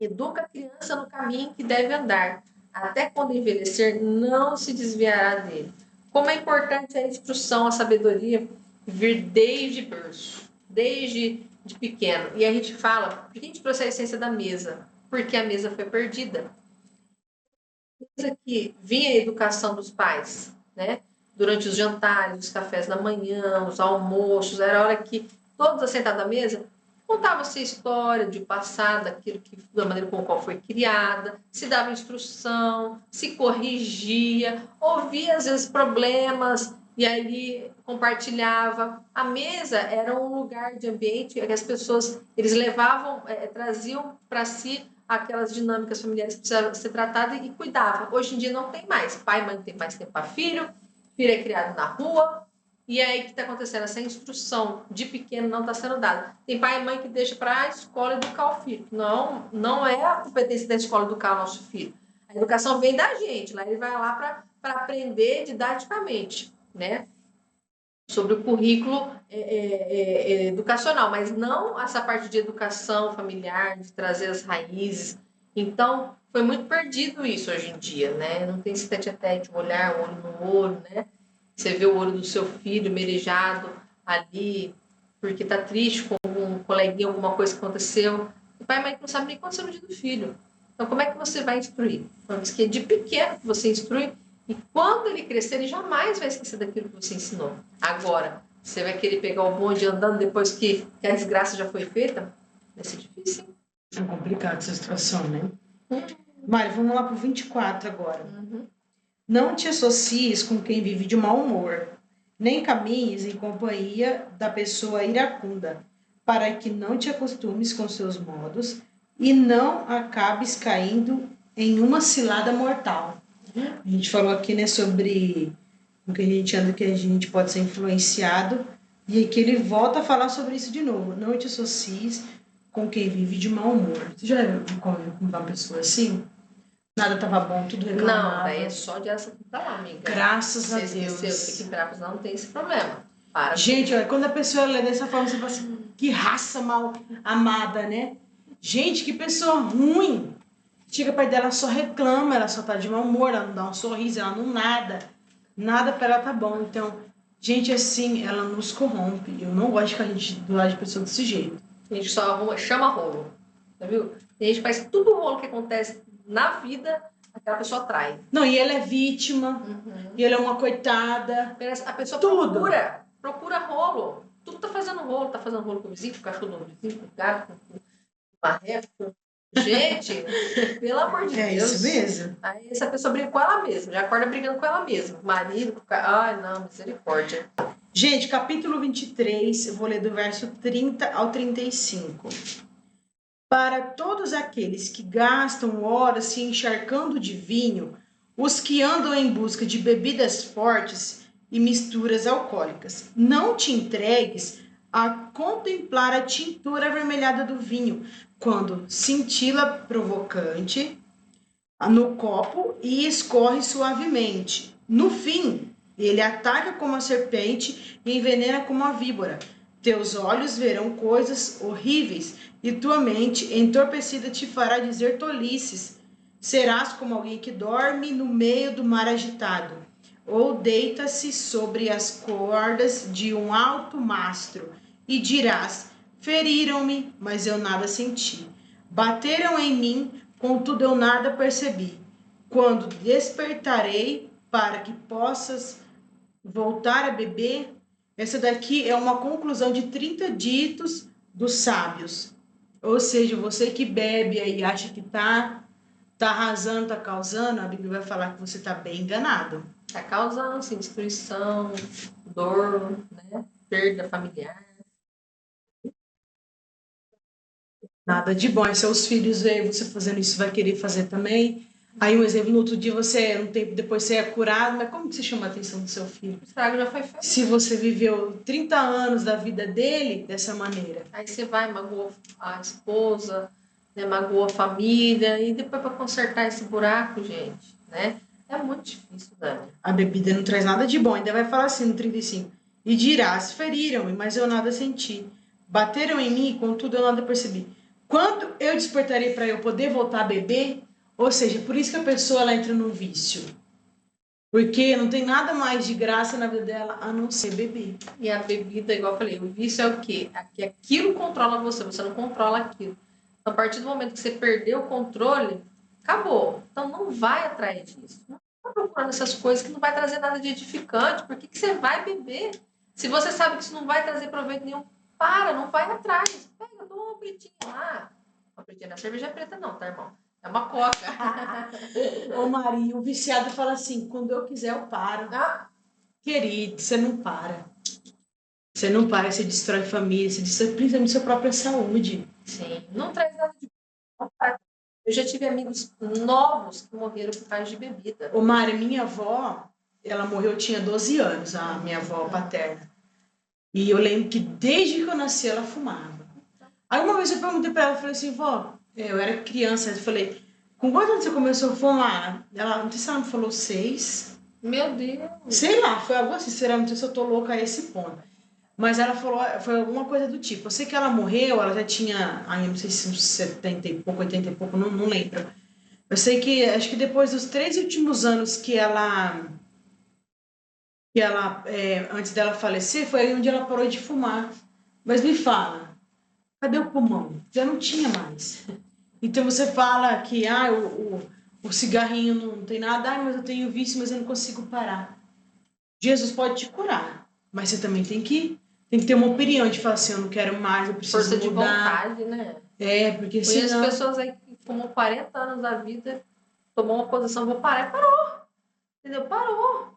Educa a criança no caminho que deve andar. Até quando envelhecer, não se desviará dele. Como é importante a instrução, a sabedoria vir desde berço, desde de pequeno. E a gente fala, por que a gente trouxe a essência da mesa? Porque a mesa foi perdida. A mesa que vinha a educação dos pais, né? Durante os jantares, os cafés da manhã, os almoços, era a hora que todos assentados à mesa contava-se a história de passado, daquilo que, da maneira com a qual foi criada, se dava instrução, se corrigia, ouvia às vezes problemas e aí compartilhava. A mesa era um lugar de ambiente que as pessoas eles levavam, traziam para si aquelas dinâmicas familiares que precisavam ser tratadas e cuidavam. Hoje em dia não tem mais. Pai e mãe não tem mais tempo para filho, filho é criado na rua. E aí o que está acontecendo? Essa instrução de pequeno não está sendo dada. Tem pai e mãe que deixa para a escola educar o filho. Não é a competência da escola educar o nosso filho. A educação vem da gente. Lá ele vai lá para aprender didaticamente, né? Sobre o currículo educacional, mas não essa parte de educação familiar, de trazer as raízes. Então, foi muito perdido isso hoje em dia, né? Não tem esse tete-a-tete, olhar olho no olho, né? Você vê o olho do seu filho merejado ali, porque tá triste com algum coleguinha, alguma coisa que aconteceu. O pai e a mãe não sabem nem qual é o dia do filho. Então, como é que você vai instruir? Então, diz que é de pequeno que você instrui, e quando ele crescer, ele jamais vai esquecer daquilo que você ensinou. Agora, você vai querer pegar o bonde andando depois que a desgraça já foi feita? Vai ser difícil. É complicado essa situação, né? Mário, vamos lá para o 24 agora. Não te associes com quem vive de mau humor, nem caminhes em companhia da pessoa iracunda, para que não te acostumes com seus modos e não acabes caindo em uma cilada mortal. A gente falou aqui, né, sobre o que a gente anda, que a gente pode ser influenciado, e aqui ele volta a falar sobre isso de novo. Não te associes com quem vive de mau humor. Você já conviveu com uma pessoa assim? Nada estava bom, tudo reclamava. Não, daí é só de essa pra lá, amiga. Graças a Deus. Você esqueceu, fique bravos, não tem esse problema. Para. Gente, olha, quando a pessoa lê dessa forma, você fala assim, que raça mal amada, né? Gente, que pessoa ruim. Chega perto dela, ela só reclama, ela só tá de mau humor, ela não dá um sorriso, ela não nada. Nada pra ela tá bom. Então, gente assim, ela nos corrompe. Eu não gosto de ficar do lado de pessoa desse jeito. A gente só chama rolo, tá viu? A gente faz tudo o rolo que acontece na vida, aquela pessoa atrai. Não, e ela é vítima, e ela é uma coitada. A pessoa Tudo. procura rolo. Tudo tá fazendo rolo com o vizinho, com o cachorro do vizinho, com o gato, com uma ré, com... Gente, pelo amor de Deus. É isso mesmo. Aí essa pessoa briga com ela mesma, já acorda brigando com ela mesma. Marido, com o cara. Ai, não, misericórdia. Gente, capítulo 23, eu vou ler do verso 30 ao 35. Para todos aqueles que gastam horas se encharcando de vinho, os que andam em busca de bebidas fortes e misturas alcoólicas, não te entregues a contemplar a tintura avermelhada do vinho, quando cintila provocante no copo e escorre suavemente. No fim, ele ataca como a serpente e envenena como a víbora. Teus olhos verão coisas horríveis e tua mente entorpecida te fará dizer tolices. Serás como alguém que dorme no meio do mar agitado, ou deita-se sobre as cordas de um alto mastro, e dirás: feriram-me, mas eu nada senti. Bateram em mim, contudo eu nada percebi. Quando despertarei para que possas voltar a beber, essa daqui é uma conclusão de 30 ditos dos sábios. Ou seja, você que bebe aí acha que tá arrasando, tá causando, a Bíblia vai falar que você tá bem enganado. Tá causando, assim, destruição, dor, né? Perda familiar. Nada de bom. E seus filhos veem você fazendo isso, vai querer fazer também. Aí, um exemplo, no outro dia você, um tempo depois você é curado, mas como que você chama a atenção do seu filho? O estrago já foi feito. Se você viveu 30 anos da vida dele dessa maneira. Aí você vai, magoa a esposa, né, magoa a família, e depois para consertar esse buraco, gente, né? É muito difícil, Dani. A bebida não traz nada de bom. Ainda vai falar assim no 35. E dirás, feriram-me, mas eu nada senti. Bateram em mim, contudo eu nada percebi. Quando eu despertarei para eu poder voltar a beber? Ou seja, por isso que a pessoa ela entra no vício. Porque não tem nada mais de graça na vida dela a não ser beber. E a bebida, igual eu falei, o vício é o quê? Aquilo controla você não controla aquilo. Então, a partir do momento que você perdeu o controle, acabou. Então, não vai atrás disso. Não está procurando essas coisas que não vai trazer nada de edificante. Por que você vai beber? Se você sabe que isso não vai trazer proveito nenhum, não vai atrás. Pega, toma uma pretinha lá. Uma pretinha na cerveja preta não, tá, irmão? É uma coca. Ô Maria, o viciado fala assim, quando eu quiser eu paro. Querido, você não para. Você não para, você destrói família, você destrói principalmente sua própria saúde. Sim, não traz nada de bom. Eu já tive amigos novos que morreram por causa de bebida. Ô Maria, minha avó, ela morreu, eu tinha 12 anos, a minha avó paterna. E eu lembro que desde que eu nasci ela fumava. Aí uma vez eu perguntei pra ela, eu falei assim, vó, eu era criança, eu falei, com quantos anos você começou a fumar? Ela, não sei se ela me falou 6. Meu Deus. Sei lá, foi algo assim, sinceramente, se eu tô louca a esse ponto. Mas ela falou, foi alguma coisa do tipo. Eu sei que ela morreu, ela já tinha, não sei se uns 70 e pouco, 80 e pouco, não lembro. Eu sei que, acho que depois dos 3 últimos anos antes dela falecer, foi aí onde ela parou de fumar. Mas me fala, cadê o pulmão? Já não tinha mais. Então você fala que o cigarrinho não tem nada, mas eu tenho vício, mas eu não consigo parar. Jesus pode te curar, mas você também tem que ter uma opinião de falar assim, eu não quero mais, eu preciso Força de mudar. vontade, né? Porque Conheço senão... pessoas aí que fumam 40 anos da vida, tomou uma posição, vou parar, parou. Entendeu? Parou.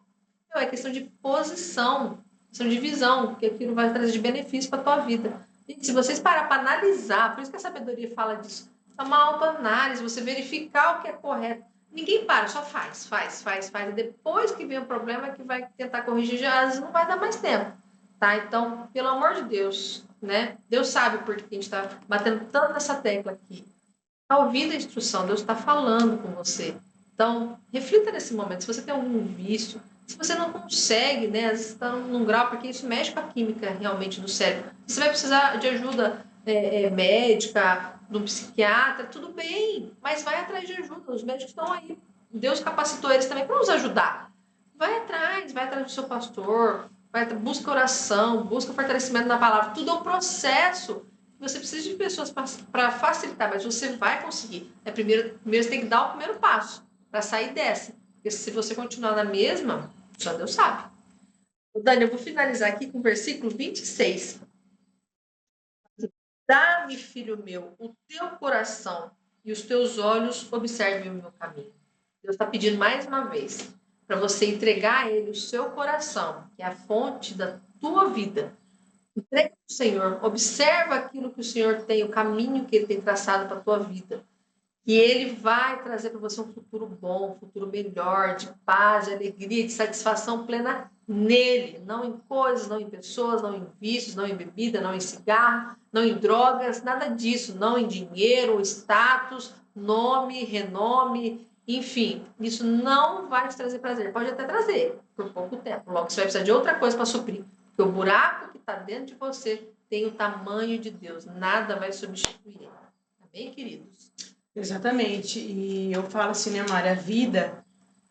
É questão de posição, questão de visão, que aquilo vai trazer de benefício para a tua vida. Gente, se vocês parar para analisar, por isso que a sabedoria fala disso, é uma autoanálise, você verificar o que é correto. Ninguém para, só faz. E depois que vem o problema que vai tentar corrigir, já às vezes não vai dar mais tempo. Tá? Então, pelo amor de Deus, né? Deus sabe por que a gente está batendo tanto nessa tecla aqui. Está ouvindo a instrução, Deus está falando com você. Então, reflita nesse momento. Se você tem algum vício, se você não consegue, né? Às vezes está num grau, porque isso mexe com a química realmente do cérebro. Você vai precisar de ajuda médica, de um psiquiatra, tudo bem, mas vai atrás de ajuda. Os médicos estão aí. Deus capacitou eles também para nos ajudar. Vai atrás do seu pastor, busca oração, busca fortalecimento na palavra. Tudo é um processo. Você precisa de pessoas para facilitar, mas você vai conseguir. Primeiro você tem que dar o primeiro passo para sair dessa. Porque se você continuar na mesma, só Deus sabe. Dani, eu vou finalizar aqui com o versículo 26. Dá-me, filho meu, o teu coração e os teus olhos observem o meu caminho. Deus está pedindo mais uma vez para você entregar a Ele o seu coração, que é a fonte da tua vida. Entrega para o Senhor, observa aquilo que o Senhor tem, o caminho que Ele tem traçado para a tua vida. E Ele vai trazer para você um futuro bom, um futuro melhor, de paz, de alegria, de satisfação plena nele. Não em coisas, não em pessoas, não em vícios, não em bebida, não em cigarro, não em drogas, nada disso. Não em dinheiro, status, nome, renome, enfim. Isso não vai te trazer prazer. Pode até trazer, por pouco tempo. Logo você vai precisar de outra coisa para suprir. Porque o buraco que está dentro de você tem o tamanho de Deus. Nada vai substituir. Amém, queridos? Exatamente. E eu falo assim, né, Mari? A vida,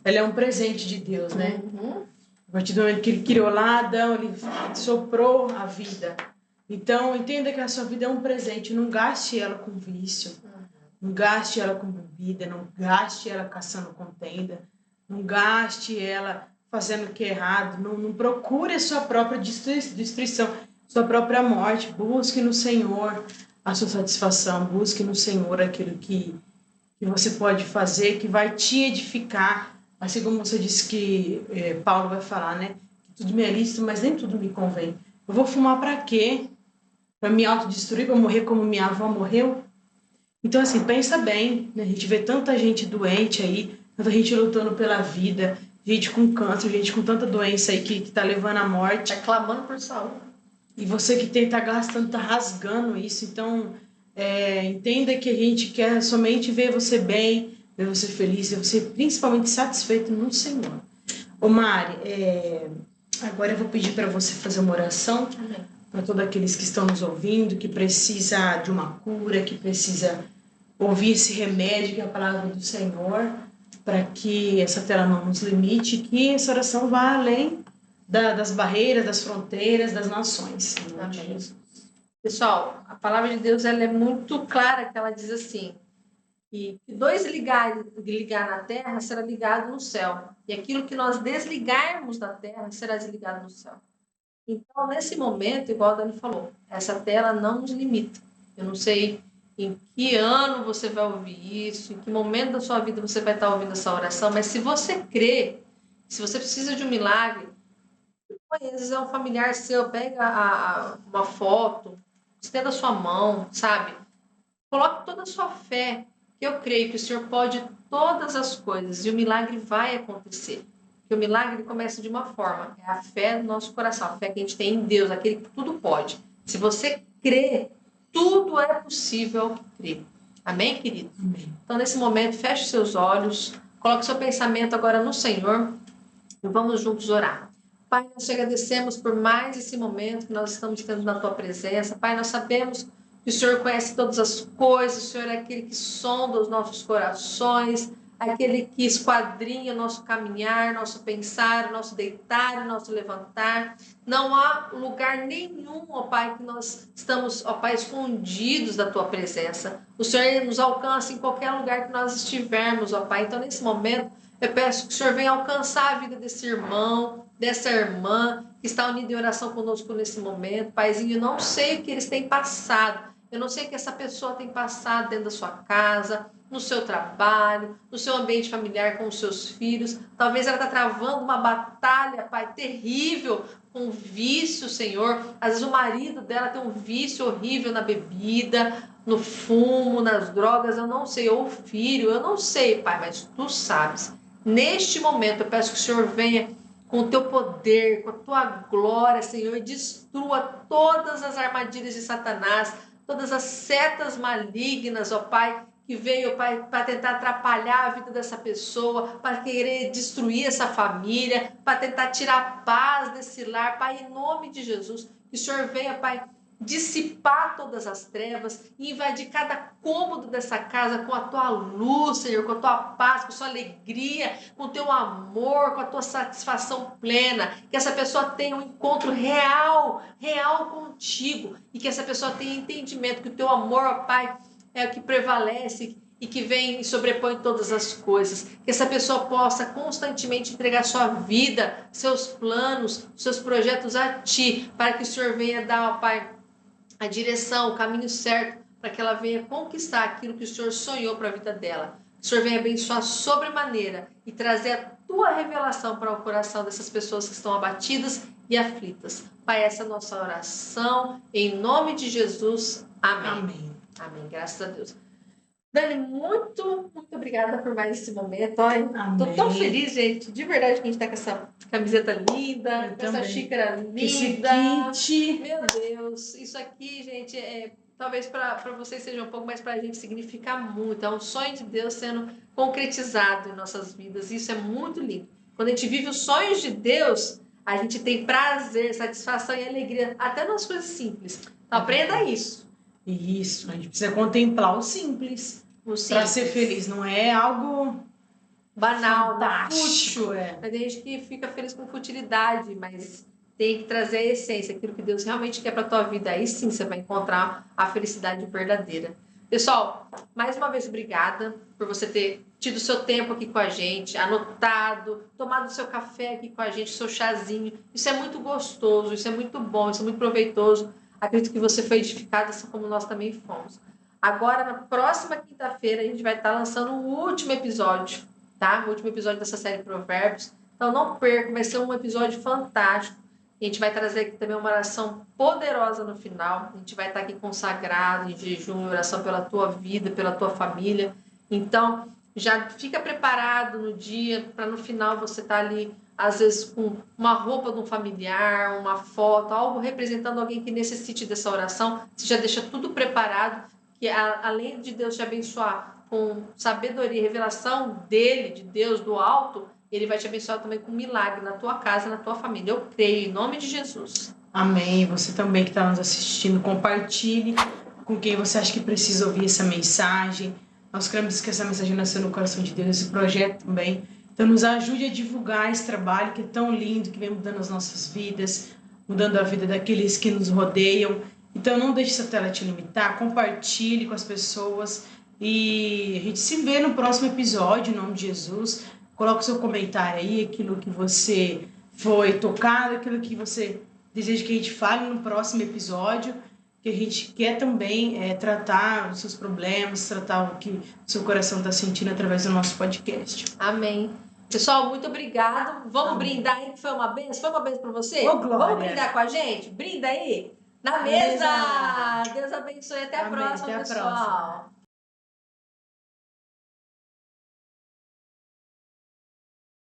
ela é um presente de Deus, né? Uhum. A partir do momento que Ele criou lá Adão, Ele soprou a vida. Então, entenda que a sua vida é um presente. Não gaste ela com vício. Não gaste ela com bebida. Não gaste ela caçando contenda. Não gaste ela fazendo o que é errado. Não procure a sua própria destruição, sua própria morte. Busque no Senhor a sua satisfação. Busque no Senhor aquilo que você pode fazer, que vai te edificar. Assim como você disse que Paulo vai falar, né? Que tudo me é lícito, mas nem tudo me convém. Eu vou fumar para quê? Para me autodestruir, para morrer como minha avó morreu? Então, assim, pensa bem, né? A gente vê tanta gente doente aí, tanta gente lutando pela vida, gente com câncer, gente com tanta doença aí que tá levando à morte. Tá clamando por saúde. E você que tá gastando, tá rasgando isso. Então, entenda que a gente quer somente ver você bem, ver você feliz, ver você principalmente satisfeito no Senhor. Ô Mari, agora eu vou pedir para você fazer uma oração para todos aqueles que estão nos ouvindo, que precisa de uma cura, que precisa ouvir esse remédio que é a palavra do Senhor, para que essa tela não nos limite, que essa oração vá além das barreiras, das fronteiras, das nações. Amém. Pessoal, a palavra de Deus ela é muito clara, que ela diz assim, que dois ligar na terra será ligado no céu, e aquilo que nós desligarmos da terra será desligado no céu. Então, nesse momento, igual a Dani falou, essa tela não nos limita. Eu não sei em que ano você vai ouvir isso, em que momento da sua vida você vai estar ouvindo essa oração, mas se você crê, se você precisa de um milagre, às vezes é um familiar seu, pega uma foto, estenda a sua mão, sabe? Coloque toda a sua fé, que eu creio que o Senhor pode todas as coisas e o milagre vai acontecer. Porque o milagre começa de uma forma, é a fé do nosso coração, a fé que a gente tem em Deus, aquele que tudo pode. Se você crê, tudo é possível crer. Amém, querido? Amém. Então, nesse momento, feche seus olhos, coloque seu pensamento agora no Senhor e vamos juntos orar. Pai, nós te agradecemos por mais esse momento que nós estamos tendo na tua presença. Pai, nós sabemos que o Senhor conhece todas as coisas, o Senhor é aquele que sonda os nossos corações, aquele que esquadrinha o nosso caminhar, nosso pensar, nosso deitar, nosso levantar. Não há lugar nenhum, ó Pai, que nós estamos, ó Pai, escondidos da tua presença. O Senhor nos alcança em qualquer lugar que nós estivermos, ó Pai. Então, nesse momento, eu peço que o Senhor venha alcançar a vida desse irmão, dessa irmã que está unida em oração conosco nesse momento. Paizinho, eu não sei o que eles têm passado. Eu não sei o que essa pessoa tem passado dentro da sua casa, no seu trabalho, no seu ambiente familiar com os seus filhos. Talvez ela está travando uma batalha, Pai, terrível com vício, Senhor. Às vezes o marido dela tem um vício horrível na bebida, no fumo, nas drogas. Eu não sei, ou o filho, eu não sei, Pai, mas Tu sabes. Neste momento, eu peço que o Senhor venha com o Teu poder, com a Tua glória, Senhor, e destrua todas as armadilhas de Satanás, todas as setas malignas, ó Pai, que veio, Pai, para tentar atrapalhar a vida dessa pessoa, para querer destruir essa família, para tentar tirar a paz desse lar, Pai, em nome de Jesus, que o Senhor venha, Pai, dissipar todas as trevas e invadir cada cômodo dessa casa com a tua luz, Senhor, com a tua paz, com a sua alegria, com o teu amor, com a tua satisfação plena. Que essa pessoa tenha um encontro real contigo e que essa pessoa tenha entendimento que o teu amor, ó Pai, é o que prevalece e que vem e sobrepõe todas as coisas. Que essa pessoa possa constantemente entregar sua vida, seus planos, seus projetos a Ti, para que o Senhor venha dar, ó Pai, a direção, o caminho certo, para que ela venha conquistar aquilo que o Senhor sonhou para a vida dela. Que o Senhor venha abençoar sobremaneira e trazer a Tua revelação para o coração dessas pessoas que estão abatidas e aflitas. Pai, essa é a nossa oração, em nome de Jesus. Amém. Amém. Amém. Graças a Deus. Dani, muito obrigada por mais esse momento. Estou tão feliz, gente. De verdade que a gente está com essa camiseta linda, com essa xícara linda. Esse kit. Meu Deus, isso aqui, gente, talvez para vocês seja um pouco, mas para a gente significa muito. É um sonho de Deus sendo concretizado em nossas vidas. Isso é muito lindo. Quando a gente vive os sonhos de Deus, a gente tem prazer, satisfação e alegria, até nas coisas simples. Então, aprenda isso. Isso, a gente precisa contemplar o simples. Para ser feliz, não é algo banal, fantástico. Mas tem gente que fica feliz com futilidade, mas tem que trazer a essência, aquilo que Deus realmente quer para a tua vida. Aí sim você vai encontrar a felicidade verdadeira. Pessoal, mais uma vez, obrigada por você ter tido o seu tempo aqui com a gente, anotado, tomado o seu café aqui com a gente, o seu chazinho. Isso é muito gostoso, isso é muito bom, isso é muito proveitoso. Acredito que você foi edificado, assim como nós também fomos. Agora, na próxima quinta-feira, a gente vai estar lançando o último episódio, tá? O último episódio dessa série Provérbios. Então, não perca, vai ser um episódio fantástico. A gente vai trazer aqui também uma oração poderosa no final. A gente vai estar aqui consagrado, em jejum, oração pela tua vida, pela tua família. Então, já fica preparado no dia, para no final você estar ali, às vezes com uma roupa de um familiar, uma foto, algo representando alguém que necessite dessa oração. Você já deixa tudo preparado, que além de Deus te abençoar com sabedoria e revelação dele, de Deus, do alto, ele vai te abençoar também com milagre na tua casa, na tua família. Eu creio, em nome de Jesus. Amém. Você também que está nos assistindo, compartilhe com quem você acha que precisa ouvir essa mensagem. Nós queremos que essa mensagem nasça no coração de Deus, esse projeto também. Então, nos ajude a divulgar esse trabalho que é tão lindo, que vem mudando as nossas vidas, mudando a vida daqueles que nos rodeiam. Então, não deixe essa tela te limitar, compartilhe com as pessoas e a gente se vê no próximo episódio, em nome de Jesus. Coloque o seu comentário aí, aquilo que você foi tocado, aquilo que você deseja que a gente fale no próximo episódio, que a gente quer também tratar os seus problemas, tratar o que o seu coração está sentindo através do nosso podcast. Amém. Pessoal, muito obrigado. Vamos brindar aí, que foi uma benção. Foi uma benção para você? Ô, Glória. Vamos brindar com a gente? Brinda aí. Na mesa! Deus abençoe. Até a próxima, até a pessoal. próxima.